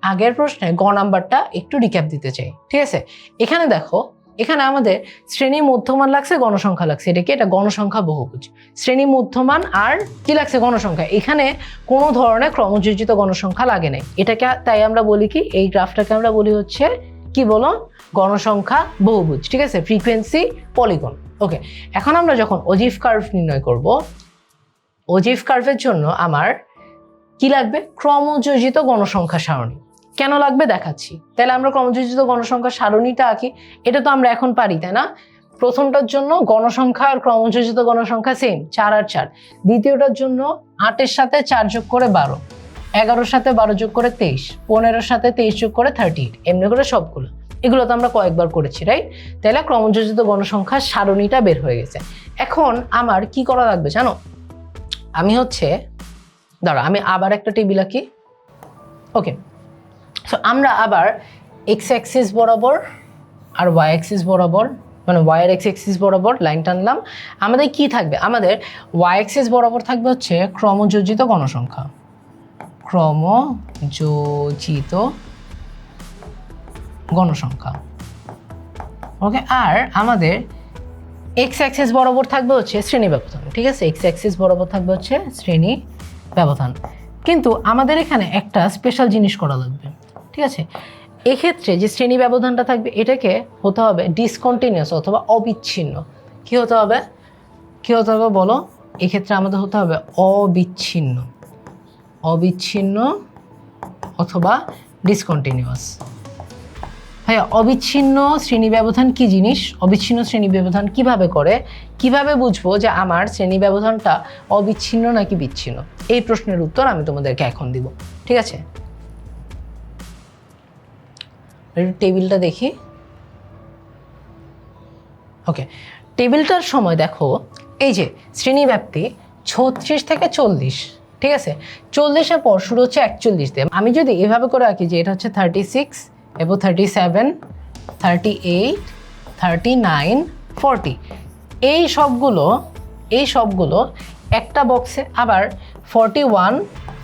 আগের প্রশ্নে গ নাম্বারটা একটু রিক্যাপ দিতে চাই, ঠিক আছে? এখানে দেখো, এখানে আমাদের শ্রেণী মধ্যমান লাগছে, গণসংখ্যা লাগছে, এটা কি? এটা গণসংখ্যা বহুভুজ। শ্রেণী মধ্যমান আর কি লাগছে? গণসংখ্যা। এখানে কোনো ধরনের ক্রমযোজিত গণসংখ্যা লাগে নাই, এটাকে তাই আমরা বলি কি, এই গ্রাফটাকে আমরা বলি হচ্ছে কি বলো? গণসংখ্যা বহুভুজ, ঠিক আছে? Frequency polygon. ওকে, এখন আমরা যখন ওজিভ কার্ভ নির্ণয় করব, ওজিভ কার্ভের জন্য আমার কি লাগবে? ক্রমযোজিত গণসংখ্যা সারণী। কেন লাগবে দেখাচ্ছি। তাহলে আমরা ক্রমযোজিত গণসংখ্যা সারণীটা আঁকি, এটা তো আমরা এখন পারি, তাই না? প্রথমটার জন্য গণসংখ্যা আর ক্রমযোজিত গণসংখ্যা সেম, 4 আর 4। দ্বিতীয়টার জন্য 8-এর সাথে 4 যোগ করে 12, 11-র সাথে 12 যোগ করে 23, 15-এর সাথে 23 যোগ করে 38, এমনি করে সবগুলো। এগুলো তো আমরা কয়েকবার করেছি, রাইট? তাহলে ক্রমযোজিত গণসংখ্যা সারণীটা বের হয়ে গেছে। এখন আমার কি করা লাগবে জানো? আমি হচ্ছে দাঁড়া, আমি আবার একটা টেবিল আঁকি। ওকে, সো আমরা আবার এক্স অ্যাক্সিস বরাবর আর ওয়াই অ্যাক্সিস বরাবর, মানে ওয়াই এর এক্স অ্যাক্সিস বরাবর লাইন টানলাম। আমাদের কি থাকবে? আমাদের ওয়াই অ্যাক্সিস বরাবর থাকবে হচ্ছে ক্রমযোজিত গণসংখ্যা, ক্রমযোজিত গণসংখ্যা। ওকে, আর আমাদের এক্স অ্যাক্সিস বরাবর থাকবে হচ্ছে শ্রেণী ব্যবধান, ঠিক আছে? এক্স অ্যাক্সিস বরাবর থাকবে হচ্ছে শ্রেণী ব্যবধান। কিন্তু আমাদের এখানে একটা স্পেশাল জিনিস করা লাগবে, ঠিক আছে? এক্ষেত্রে যে শ্রেণী ব্যবধানটা থাকবে এটাকে হতে হবে ডিসকন্টিনিউয়াস অথবা অবিচ্ছিন্ন। কি হতে হবে? কি হতে হবে বলো? এক্ষেত্রে আমাদের হতে হবে অবিচ্ছিন্ন, অবিচ্ছিন্ন অথবা ডিসকন্টিনিউয়াস। ভাইয়া, অবিচ্ছিন্ন শ্রেণী ব্যবধান কি জিনিস? অবিচ্ছিন্ন শ্রেণী ব্যবধান কিভাবে করে? কিভাবে বুঝবো যে আমার শ্রেণী ব্যবধানটা অবিচ্ছিন্ন নাকি বিচ্ছিন্ন? এই প্রশ্নের উত্তর আমি তোমাদেরকে এখন দিব, ঠিক আছে? টেবিলটা দেখি। ওকে, টেবিলটার সময় দেখো, এই যে শ্রেণীব্যাপ্তি 36 থেকে 40, ঠিক আছে? 40-এর পর শুরু হচ্ছে 41 দিয়ে। আমি যদি এভাবে করে আঁকি যে এটা হচ্ছে 36 এবং 37, 38, 39, 40, এই সবগুলো একটা বক্সে। আবার 41,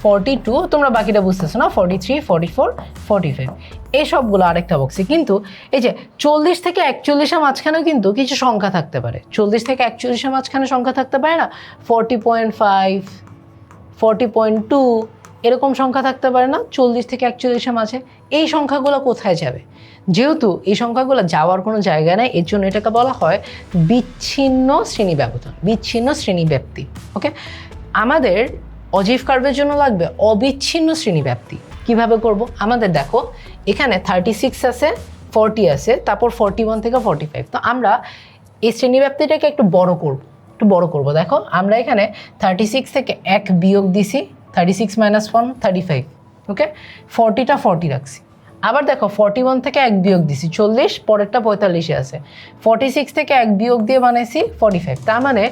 42, তোমরা বাকিটা বুঝতেছো না, 43, 44, 45, এই সবগুলো আরেকটা বক্সে। কিন্তু এই যে 40 থেকে 41-এর মাঝখানেও কিন্তু কিছু সংখ্যা থাকতে পারে। 40 থেকে 41-এর মাঝখানে সংখ্যা থাকতে পারে না? 40.5, 40.2 এরকম সংখ্যা থাকতে পারে না 40 থেকে 41-এর মাঝে? এই সংখ্যাগুলো কোথায় যাবে? যেহেতু এই সংখ্যাগুলো যাওয়ার কোনো জায়গা নেই, এর জন্য এটাকে বলা হয় বিচ্ছিন্ন শ্রেণী ব্যবধান, বিচ্ছিন্ন শ্রেণী ব্যাপ্তি। ওকে, আমাদের অজিভ কার্ভের জন্য লাগবে অবিচ্ছিন্ন শ্রেণী ব্যাপ্তি। কিভাবে করব? আমাদের দেখো, এখানে 36 আছে, 40 আছে, তারপর 41 থেকে 45। তো আমরা এই শ্রেণী ব্যাপ্তিটাকে একটু বড় করব। দেখো, আমরা এখানে 36 থেকে 1 বিয়োগ দিছি, 36 - 1, 35। ওকে, 40টা 40 রাখছি। আবার দেখো, 41 থেকে 1 বিয়োগ দিছি 40, পরেরটা 45-এ আছে। 46 থেকে 1 বিয়োগ দিয়ে বানাইছি 45। তার মানে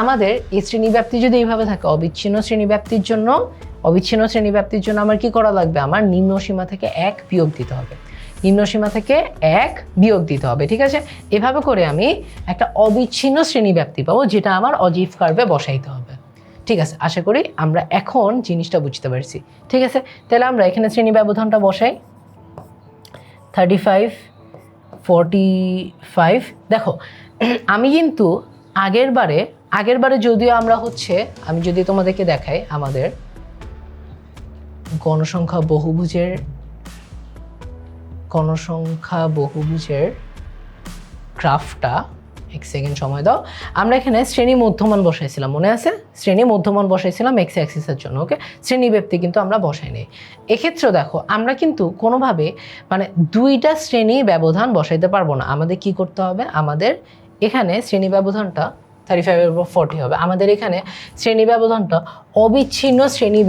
আমাদের এই শ্রেণীব্যাপ্তি যদি এইভাবে থাকে, অবিচ্ছিন্ন শ্রেণীব্যাপ্তির জন্য আমার কি করা লাগবে? আমার নিম্ন সীমা থেকে 1 বিয়োগ দিতে হবে, নিম্ন সীমা থেকে 1 বিয়োগ দিতে হবে, ঠিক আছে? এভাবে করে আমি একটা অবিচ্ছিন্ন শ্রেণীব্যাপ্তি পাবো, যেটা আমার অজিভ কার্ভে বসাইতে হবে, ঠিক আছে? আশা করি আমরা এখন জিনিসটা বুঝতে পারছি, ঠিক আছে? তাহলে আমরা এখানে শ্রেণী ব্যবধানটা বসাই, 35, 45। দেখো, আমি কিন্তু আগের বারে যদিও আমরা হচ্ছে, আমি যদি তোমাদেরকে দেখাই আমাদের গণসংখ্যা বহুভুজের গ্রাফটা, এক সেকেন্ড সময় দাও। আমরা এখানে শ্রেণী মধ্যমান বসাইছিলাম, মনে আছে? শ্রেণী মধ্যমান বসাইছিলাম এক্স অ্যাক্সিসের জন্য। ওকে, শ্রেণী ব্যাপ্তি কিন্তু আমরা বসাই নেই। এক্ষেত্রেও দেখো, আমরা কিন্তু কোনোভাবে মানে দুইটা শ্রেণী ব্যবধান বসাইতে পারবো না। আমাদের কি করতে হবে? আমাদের এখানে শ্রেণী ব্যবধানটা 35 উপর 40 হবে। আমাদের এখানে শ্রেণী ব্যবধানটা অবিচ্ছিন্ন শ্রেণী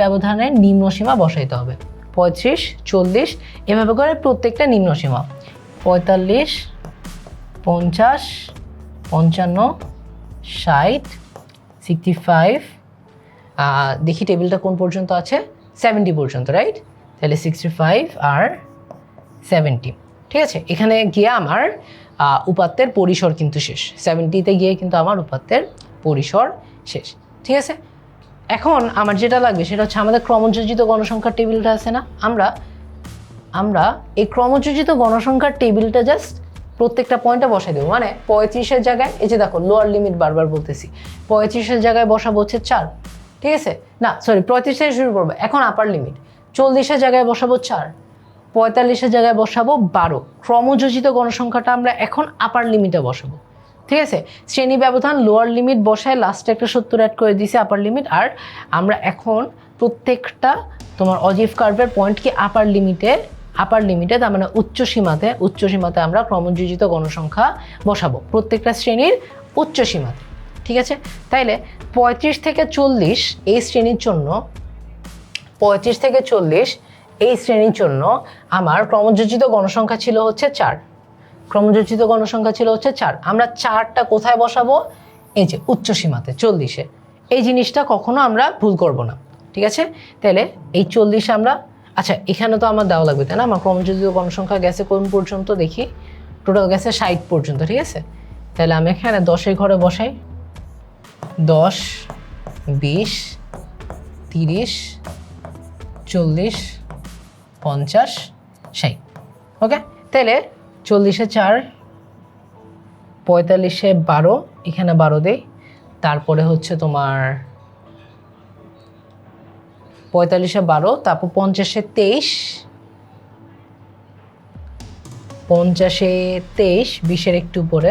ব্যবধানের নিম্নসীমা বসাইতে হবে। 35, 40 এভাবে করে প্রত্যেকটা নিম্নসীমা, 45, 50, 55, 60, 65, দেখি টেবিলটা কোন পর্যন্ত আছে, 70 পর্যন্ত, রাইট? তাহলে 65 আর 70, ঠিক আছে? এখানে গিয়ে আমার উপাত্তের পরিসর কিন্তু শেষ, 70-তে গিয়ে কিন্তু আমার উপাত্তের পরিসর শেষ, ঠিক আছে? এখন আমার যেটা লাগবে সেটা হচ্ছে আমাদের ক্রমযোজিত গণসংখ্যার টেবিলটা আছে না, আমরা এই ক্রমযোজিত গণসংখ্যার টেবিলটা জাস্ট প্রত্যেকটা পয়েন্টে বসাই দেবো। মানে 35-এর জায়গায়, এই যে দেখো লোয়ার লিমিট বারবার বলতেছি, 35-এর জায়গায় বসাবো হচ্ছে 4, ঠিক আছে, না সরি 35 থেকে শুরু করবো, এখন আপার লিমিট 40-এর জায়গায় বসাবো 4, 45-এর জায়গায় বসাবো 12। ক্রমযোজিত গণসংখ্যাটা আমরা এখন আপার লিমিটে বসাবো, ঠিক আছে। শ্রেণী ব্যবধান লোয়ার লিমিট বসায় লাস্টে একটা 70 অ্যাড করে দিয়েছি আপার লিমিট। আর আমরা এখন প্রত্যেকটা তোমার অজিভ কার্ভের পয়েন্টকে আপার লিমিটে তার মানে উচ্চ সীমাতে আমরা ক্রমযোজিত গণসংখ্যা বসাবো প্রত্যেকটা শ্রেণীর উচ্চ সীমাতে, ঠিক আছে। তাইলে 35 থেকে 40 এই শ্রেণীর জন্য, 35 থেকে 40 এই শ্রেণীর জন্য আমার ক্রমযোজিত গণসংখ্যা ছিল হচ্ছে 4, ক্রমযোজিত গণসংখ্যা ছিল হচ্ছে 4। আমরা 4টা কোথায় বসাবো? এই যে উচ্চ সীমাতে 40-এ। এই জিনিসটা কখনো আমরা ভুল করব না, ঠিক আছে। তাহলে এই 40 আমরা, আচ্ছা এখানে তো আমার দেওয়া লাগবে তাই না, আমার ক্রমযোজিত গণসংখ্যা গেছে কোন পর্যন্ত দেখি, টোটাল গেছে 60 পর্যন্ত, ঠিক আছে। তাহলে আমি এখানে 10-এর ঘরে বসাই, 10, 20, 30, 40, 50, 60, ওকে। তাহলে 40-এ 4, 45-এ 12, এখানে 12 দেই, তারপরে হচ্ছে তোমার 45-এ 12, তারপর 50-এ 23, 50-এ 23, 20-এর একটু উপরে,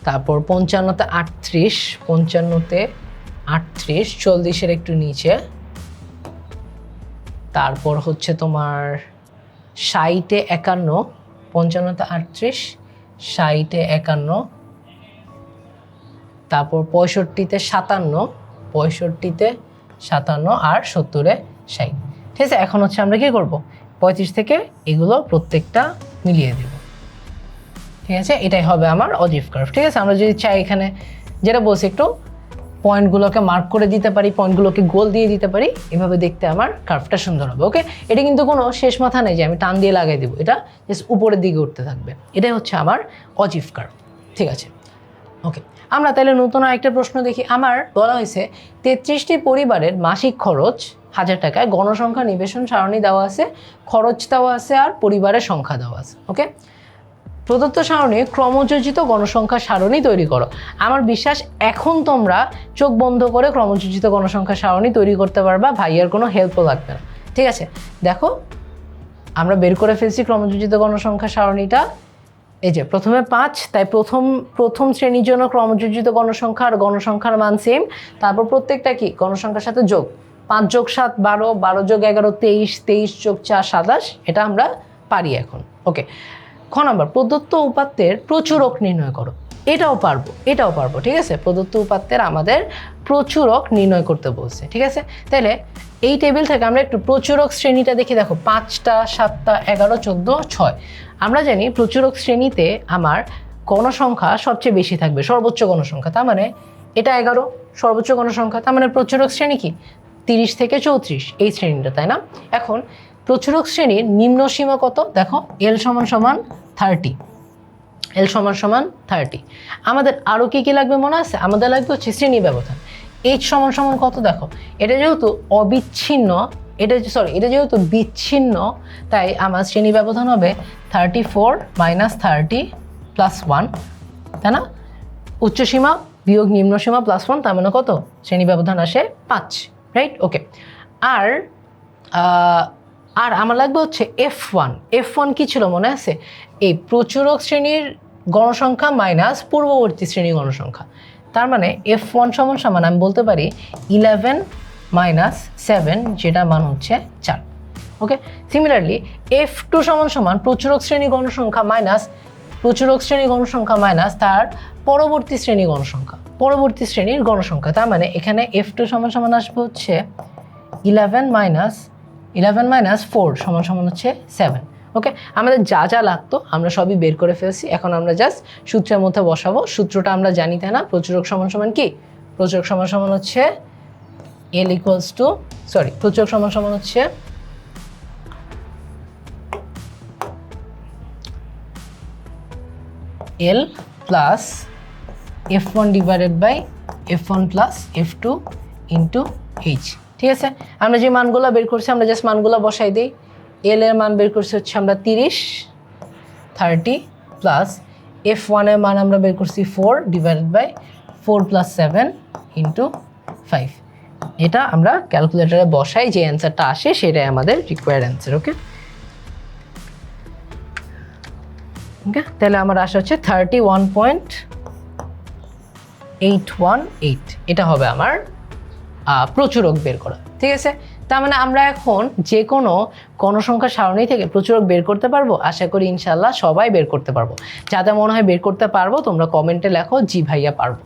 তারপর 55-তে 38, 55-তে 38, 40-এর একটু নিচে, তারপর হচ্ছে তোমার 60-এ 51, 55-তে 38, 60-এ 51, তারপর 65-তে 57, 65-তে 57 আর 70-এ 60, ঠিক আছে। এখন হচ্ছে আমরা কি করব, 35 থেকে এগুলো প্রত্যেকটা মিলিয়ে দেব, ঠিক আছে। এটাই হবে আমার অজিভ কার্ভ, ঠিক আছে। আমরা যদি চাই এখানে যেটা বলছি একটু পয়েন্টগুলোকে মার্ক করে দিতে পারি, পয়েন্টগুলোকে গোল দিয়ে দিতে পারি, এভাবে দেখতে আমার কার্ভটা সুন্দর হবে, ওকে। এটা কিন্তু কোনো শেষ মাথা নেই যে আমি টান দিয়ে লাগাই দেবো, এটা জাস্ট উপরের দিকে উঠতে থাকবে, এটাই হচ্ছে আমার অজিভ কার্ভ, ঠিক আছে, ওকে। আমরা তাহলে নতুন আরেকটা প্রশ্ন দেখি। আমার বলা হয়েছে 33টি পরিবারের মাসিক খরচ 1000 টাকায়, গণসংখ্যা নিবেশন সারণী দেওয়া আছে, খরচ দেওয়া আছে আর পরিবারের সংখ্যা দেওয়া আছে, ওকে। প্রদত্ত সারণী ক্রমযোজিত গণসংখ্যা সারণী তৈরি করো। আমার বিশ্বাস এখন তোমরা চোখ বন্ধ করে ক্রমযোজিত গণসংখ্যা সারণী তৈরি করতে পারবা, ভাইয়ার কোনো হেল্পও লাগবে না, ঠিক আছে। দেখো আমরা বের করে ফেলছি ক্রমযোজিত গণসংখ্যা সারণীটা, এই যে প্রথমে 5, তাই প্রথম শ্রেণীর জন্য ক্রমযোজিত গণসংখ্যা আর গণসংখ্যার মান সেম, তারপর প্রত্যেকটা কি গণসংখ্যার সাথে যোগ, 5 যোগ 7 12, 12 যোগ 11 23, 23 যোগ 4 27, এটা আমরা পারি এখন, ওকে। খ নাম্বার, প্রদত্ত উপাত্তের প্রচুরক নির্ণয় করো। এটাও পারবো, ঠিক আছে। প্রদত্ত উপাত্তের আমাদের প্রচুরক নির্ণয় করতে বলছে, ঠিক আছে। তাহলে এই টেবিল থেকে আমরা একটু প্রচুরক শ্রেণীটা দেখি। দেখো 5টা 7টা 11 14 6, আমরা জানি প্রচুরক শ্রেণীতে আমার গণসংখ্যা সবচেয়ে বেশি থাকবে, সর্বোচ্চ গণসংখ্যা, তার মানে এটা 11 সর্বোচ্চ গণসংখ্যা, তার মানে প্রচুরক শ্রেণী কি 30 থেকে 34 এই শ্রেণীটা, তাই না। এখন প্রচুরক শ্রেণীর নিম্ন সীমা কত, দেখো L = 30, L = 30। আমাদের আরও কি লাগবে মনে আছে, আমাদের লাগবে হচ্ছে শ্রেণী ব্যবধান, H = কত, দেখো এটা যেহেতু অবিচ্ছিন্ন, এটা যেহেতু বিচ্ছিন্ন, তাই আমার শ্রেণী ব্যবধান হবে 34 - 30 + 1, তাই না। উচ্চ সীমা বিয়োগ নিম্ন সীমা +1, তার মানে কত, শ্রেণী ব্যবধান আসে 5, রাইট, ওকে। আর আমার লাগবে হচ্ছে F1 কি ছিল মনে আছে, এই প্রচুরক শ্রেণীর গণসংখ্যা মাইনাস পূর্ববর্তী শ্রেণীর গণসংখ্যা, তার মানে F1 সমান আমি বলতে পারি 11 - 7, যেটা মান হচ্ছে 4, ওকে। সিমিলারলি F2 সমান প্রচুরক শ্রেণী গণসংখ্যা মাইনাস তার পরবর্তী শ্রেণীর গণসংখ্যা, তার মানে এখানে F2 সমান আসবে হচ্ছে 11 - 4 সমান হচ্ছে 7, ওকে। আমাদের যা যা লাগতো আমরা সবই বের করে ফেলছি, এখন আমরা জাস্ট সূত্রের মধ্যে বসাবো। সূত্রটা আমরা জানি তাই না, প্রচুরক সমান কি, প্রচুরক সমান হচ্ছে প্রচুরক সমান হচ্ছে L + F1 / f1 plus f2 into h। ঠিক আছে, আমরা যে মানগুলো বের করছি আমরা জাস্ট মানগুলো বসাই দিই। এল এর মান বের করছি হচ্ছে আমরা 30 প্লাস f1 এর মান আমরা বের করছি 4 ডিভাইডেড বাই 4 প্লাস 7 ইন্টু 5। এটা আমরা ক্যালকুলেটরে বসাই, যে অ্যান্সারটা আসে সেটাই আমাদের রিকোয়ার্ড অ্যান্সার। ওকে ওকে, তাহলে আমার আসা হচ্ছে 31.818। এটা হবে আমার প্রচুরক বের করা। ঠিক আছে, তার মানে আমরা এখন যে কোনো গণসংখ্যা সারণী থেকে প্রচুরক বের করতে পারবো। আশা করি ইনশাল্লাহ সবাই বের করতে পারবো। যাদের মনে হয় বের করতে পারবো তোমরা কমেন্টে লেখো জি ভাইয়া পারবো।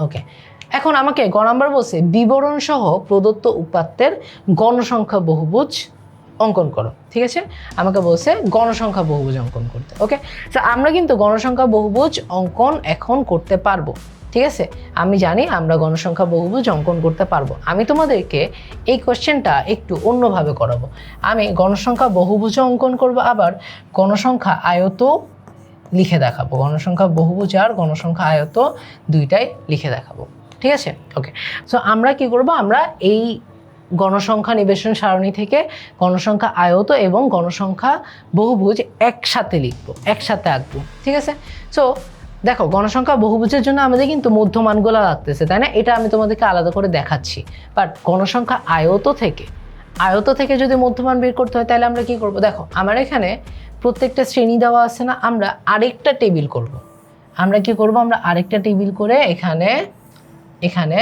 ওকে, এখন আমাকে গ নাম্বার বলছে বিবরণ সহ প্রদত্ত উপাত্তের গণসংখ্যা বহুভুজ অঙ্কন করো। ঠিক আছে, আমাকে বলছে গণসংখ্যা বহুভুজ অঙ্কন করতে। ওকে, তো আমরা কিন্তু গণসংখ্যা বহুভুজ অঙ্কন এখন করতে পারবো। ঠিক আছে, আমি জানি আমরা গণসংখ্যা বহুভুজ অঙ্কন করতে পারবো। আমি তোমাদেরকে এই কোশ্চেনটা একটু অন্যভাবে করাবো। আমি গণসংখ্যা বহুভুজ অঙ্কন করব, আবার গণসংখ্যা আয়ত লিখে দেখাবো। গণসংখ্যা বহুভুজ আর গণসংখ্যা আয়ত দুইটাই লিখে দেখাবো। ঠিক আছে, ওকে। সো আমরা কি করব, আমরা এই গণসংখ্যা নিবেশন সারণী থেকে গণসংখ্যা আয়ত এবং গণসংখ্যা বহুভুজ একসাথে লিখবো, একসাথে আঁকবো। ঠিক আছে, সো দেখো গণসংখ্যা বহুভুজের জন্য আমাদের কিন্তু মধ্যমানগুলো লাগতেছে, তাই না? এটা আমি তোমাদেরকে আলাদা করে দেখাচ্ছি। বাট গণসংখ্যা আয়ত থেকে যদি মধ্যমান বের করতে হয় তাহলে আমরা কি করব? দেখো আমার এখানে প্রত্যেকটা শ্রেণী দেওয়া আছে না, আমরা আরেকটা টেবিল করব। আমরা কি করব, আমরা আরেকটা টেবিল করে এখানে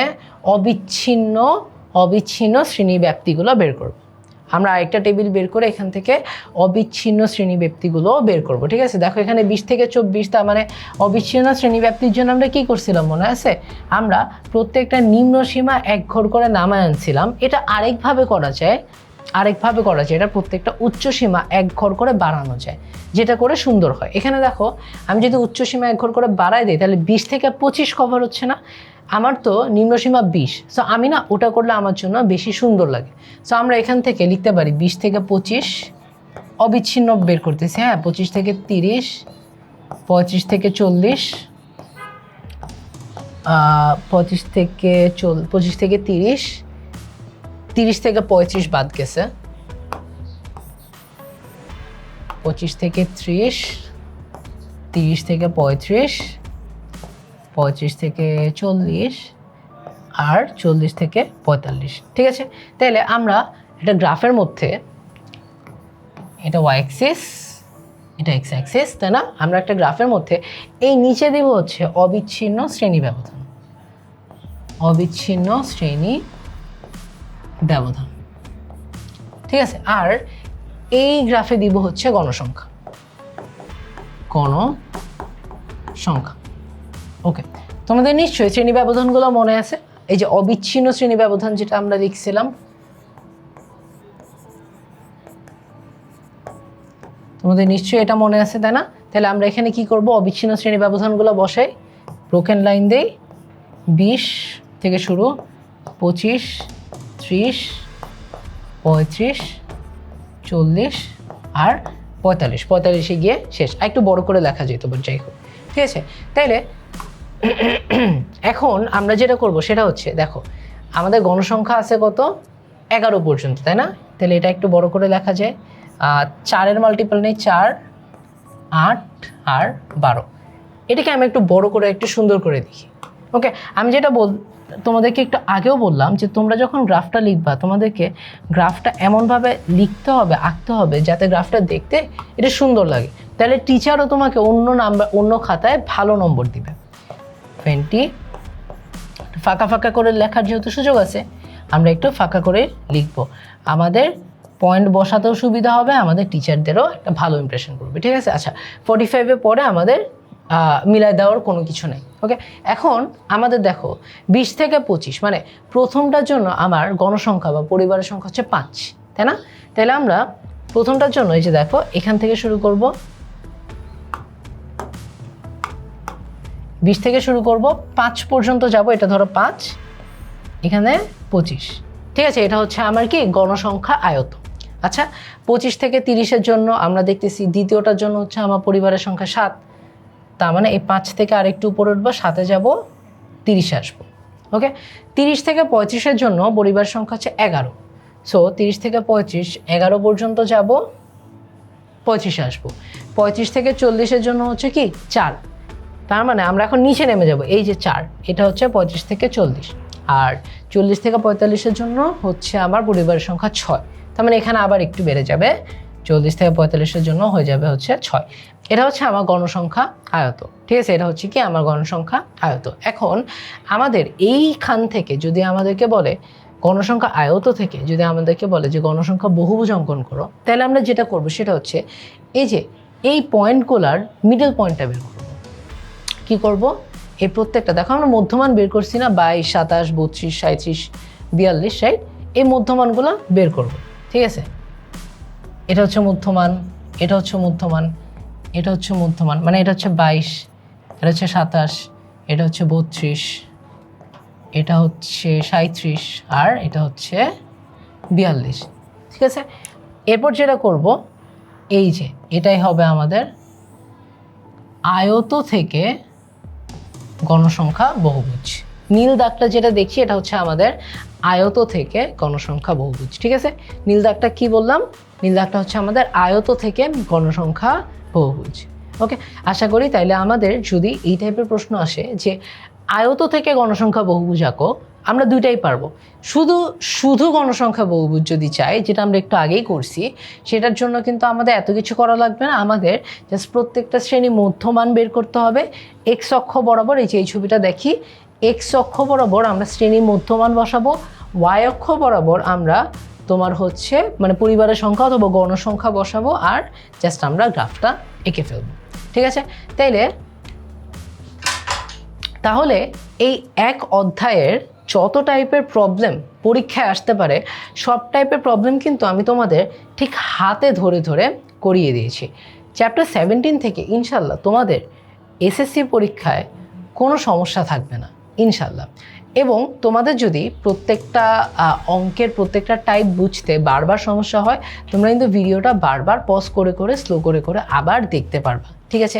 অবিচ্ছিন্ন শ্রেণী ব্যাপ্তিগুলো বের করব। আমরা আরেকটা টেবিল বের করে এখান থেকে অবিচ্ছিন্ন শ্রেণী ব্যাপ্তিগুলো বের করব। ঠিক আছে, দেখো এখানে 20 থেকে 24, তার মানে অবিচ্ছিন্ন শ্রেণী ব্যাপ্তির জন্য আমরা কি করছিলাম মনে আছে? আমরা প্রত্যেকটা নিম্ন সীমা এক ঘর করে নামায় আনছিলাম। এটা আরেকভাবে করা যায়, এটা প্রত্যেকটা উচ্চ সীমা এক ঘর করে বাড়ানো যায়, যেটা করে সুন্দর হয়। এখানে দেখো আমি যদি উচ্চ সীমা এক ঘর করে বাড়াই দিই তাহলে 20 থেকে 25 কভার হচ্ছে না? আমার তো নিম্নসীমা 20, সো আমি না ওটা করলে আমার জন্য বেশি সুন্দর লাগে। সো আমরা এখান থেকে লিখতে পারি 20 থেকে 25 অবিচ্ছিন্ন বের করতেছি। হ্যাঁ, 25 থেকে 30, 25 থেকে 40, 25 থেকে 30, 30 থেকে 35 বাদ গেছে, 25 থেকে 30, 30 থেকে 35, 35 থেকে 40 আর 40 থেকে 45। ঠিক আছে, তাহলে আমরা একটা গ্রাফের মধ্যে, এটা ওয়াই অ্যাক্সিস, এটা এক্স অ্যাক্সিস, তাই না? আমরা একটা গ্রাফের মধ্যে এই নিচে দেব হচ্ছে অবিচ্ছিন্ন শ্রেণী ব্যবধান, ঠিক আছে। আর এই গ্রাফে দিব হচ্ছে গণসংখ্যা। ওকে, তোমাদের নিশ্চয়ই শ্রেণী ব্যবধানগুলো মনে আছে। এই যে অবিচ্ছিন্ন শ্রেণী ব্যবধান যেটা আমরা লিখছিলাম, তোমাদের নিশ্চয়ই এটা মনে আছে, তাই না? তাহলে আমরা এখানে কি করব, অবিচ্ছিন্ন শ্রেণী ব্যবধানগুলো বসাই, ব্রোকেন লাইন দেই, 20 থেকে শুরু, 25, 30, 35, 40 আর 45 গিয়ে শেষ। আর একটু বড় করে লেখা যেত, বাট যাই হোক। ঠিক আছে, তাইলে এখন আমরা যেটা করব সেটা হচ্ছে, দেখো আমাদের গণসংখ্যা আছে কত, 11 পর্যন্ত, তাই না? তাহলে এটা একটু বড় করে লেখা যায়। 4-এর মাল্টিপল নেই, 4, 8 আর 12। এটাকে আমি একটু বড় করে একটু সুন্দর করে দেখি। ওকে, আমি যেটা তোমাদেরকে একটু আগেও বললাম যে তোমরা যখন গ্রাফটা লিখবা তোমাদেরকে গ্রাফটা এমনভাবে লিখতে হবে, আঁকতে হবে যাতে গ্রাফটা দেখতে এটা সুন্দর লাগে। তাহলে টিচারও তোমাকে অন্য খাতায় ভালো নম্বর দিবে। 20 ফাঁকা করে লেখার যেহেতু সুযোগ আছে, আমরা একটু ফাঁকা করে লিখব। আমাদের পয়েন্ট বসাতেও সুবিধা হবে, আমাদের টিচারদেরও একটা ভালো ইমপ্রেশন করবে। ঠিক আছে, আচ্ছা 45-এর পরে আমাদের মিলাই দেওয়ার কোনো কিছু নেই। ওকে, এখন আমাদের দেখো 20 থেকে 25, মানে প্রথমটার জন্য আমার গণসংখ্যা বা পরিবারের সংখ্যা হচ্ছে 5, তাই না? তাহলে আমরা প্রথমটার জন্য এই যে দেখো এখান থেকে শুরু করব, 20 থেকে শুরু করব, 5 পর্যন্ত যাব, এটা ধরো 5, এখানে 25। ঠিক আছে, এটা হচ্ছে আমার কি গণসংখ্যা আয়ত। আচ্ছা 25 থেকে 30-এর জন্য আমরা দেখতেছি দ্বিতীয়টার জন্য হচ্ছে আমার পরিবারের সংখ্যা 7, তার মানে এই 5 থেকে আরেকটু উপরে উঠবো, 7-এ যাবো, 30-এ আসবো। ওকে, 30 থেকে 35-এর জন্য পরিবার সংখ্যা হচ্ছে 11। সো 30 থেকে 35, 11 পর্যন্ত যাব, 25-এ আসবো। 35 থেকে 40-এর জন্য হচ্ছে কি 4, তার মানে আমরা এখন নিচে নেমে যাব, এই যে 4, এটা হচ্ছে 35 থেকে 40। আর 40 থেকে 45-এর জন্য হচ্ছে আমার পরিবারের সংখ্যা 6, তার মানে এখানে আবার একটু বেড়ে যাবে, 40 থেকে 45-এর জন্য হয়ে যাবে হচ্ছে 6। এটা হচ্ছে আমার গণসংখ্যা আয়ত, ঠিক আছে, এটা হচ্ছে কি আমার গণসংখ্যা আয়ত। এখন আমাদের এইখান থেকে যদি আমাদেরকে বলে গণসংখ্যা আয়ত থেকে যদি আমাদেরকে বলে যে গণসংখ্যা বহুভুজ অঙ্কন করো, তাহলে আমরা যেটা করব সেটা হচ্ছে এই যে এই পয়েন্টগুলার মিডল পয়েন্টটা বের করব। কী করব, এই প্রত্যেকটা দেখো আমরা মধ্যমান বের করছি না, 22, 27, 32, 37, 42, রাইট, এই মধ্যমানগুলো বের করব, ঠিক আছে। এটা হচ্ছে মধ্যমান, এটা হচ্ছে মধ্যমান, এটা হচ্ছে মধ্যমান, মানে এটা হচ্ছে 22, এটা হচ্ছে 27, এটা হচ্ছে 32, এটা হচ্ছে 37, আর এটা হচ্ছে 42, ঠিক আছে। এরপর যেটা করব এই যে এটাই হবে আমাদের আয়ত থেকে গণসংখ্যা বহুভুজ। নীল দাগটা যেটা দেখি এটা হচ্ছে আমাদের আয়ত থেকে গণসংখ্যা বহুভুজ, ঠিক আছে। নীল দাগটা কি বললাম, নীল দাগটা হচ্ছে আমাদের আয়ত থেকে গণসংখ্যা বহুভুজ। ওকে, আশা করি তাইলে আমাদের যদি এই টাইপের প্রশ্ন আসে যে আয়ত থেকে গণসংখ্যা বহুভুজ আঁকো, আমরা দুইটাই পারবো। শুধু গণসংখ্যা বহুভুজ যদি চাই, যেটা আমরা একটু আগেই করছি, সেটার জন্য কিন্তু আমাদের এত কিছু করা লাগবে না। আমাদের জাস্ট প্রত্যেকটা শ্রেণী মধ্যমান বের করতে হবে। এক্স অক্ষ বরাবর, এই যে এই ছবিটা দেখি, এক্স অক্ষ বরাবর আমরা শ্রেণী মধ্যমান বসাবো, ওয়াই অক্ষ বরাবর আমরা তোমার হচ্ছে মানে পরিবারের সংখ্যা অথবা গণসংখ্যা বসাবো, আর জাস্ট আমরা গ্রাফটা এঁকে ফেলবো, ঠিক আছে। তাহলে এই এক অধ্যায়ের যত টাইপের প্রবলেম পরীক্ষায় আসতে পারে, সব টাইপের প্রবলেম কিন্তু আমি তোমাদের ঠিক হাতে ধরে ধরে করিয়ে দিয়েছি। চ্যাপ্টার 17 থেকে ইনশাল্লাহ তোমাদের এসএসসি পরীক্ষায় কোনো সমস্যা থাকবে না ইনশাল্লাহ। এবং তোমাদের যদি প্রত্যেকটা অঙ্কের প্রত্যেকটা টাইপ বুঝতে বারবার সমস্যা হয়, তোমরা কিন্তু ভিডিওটা বারবার পজ করে করে স্লো করে করে আবার দেখতে পারবা, ঠিক আছে।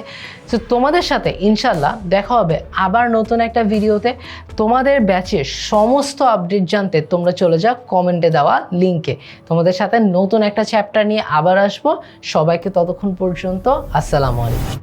তো তোমাদের সাথে ইনশাল্লাহ দেখা হবে আবার নতুন একটা ভিডিওতে। তোমাদের ব্যাচের সমস্ত আপডেট জানতে তোমরা চলে যাও কমেন্টে দেওয়া লিঙ্কে। তোমাদের সাথে নতুন একটা চ্যাপ্টার নিয়ে আবার আসবো। সবাইকে ততক্ষণ পর্যন্ত আসসালামু আলাইকুম।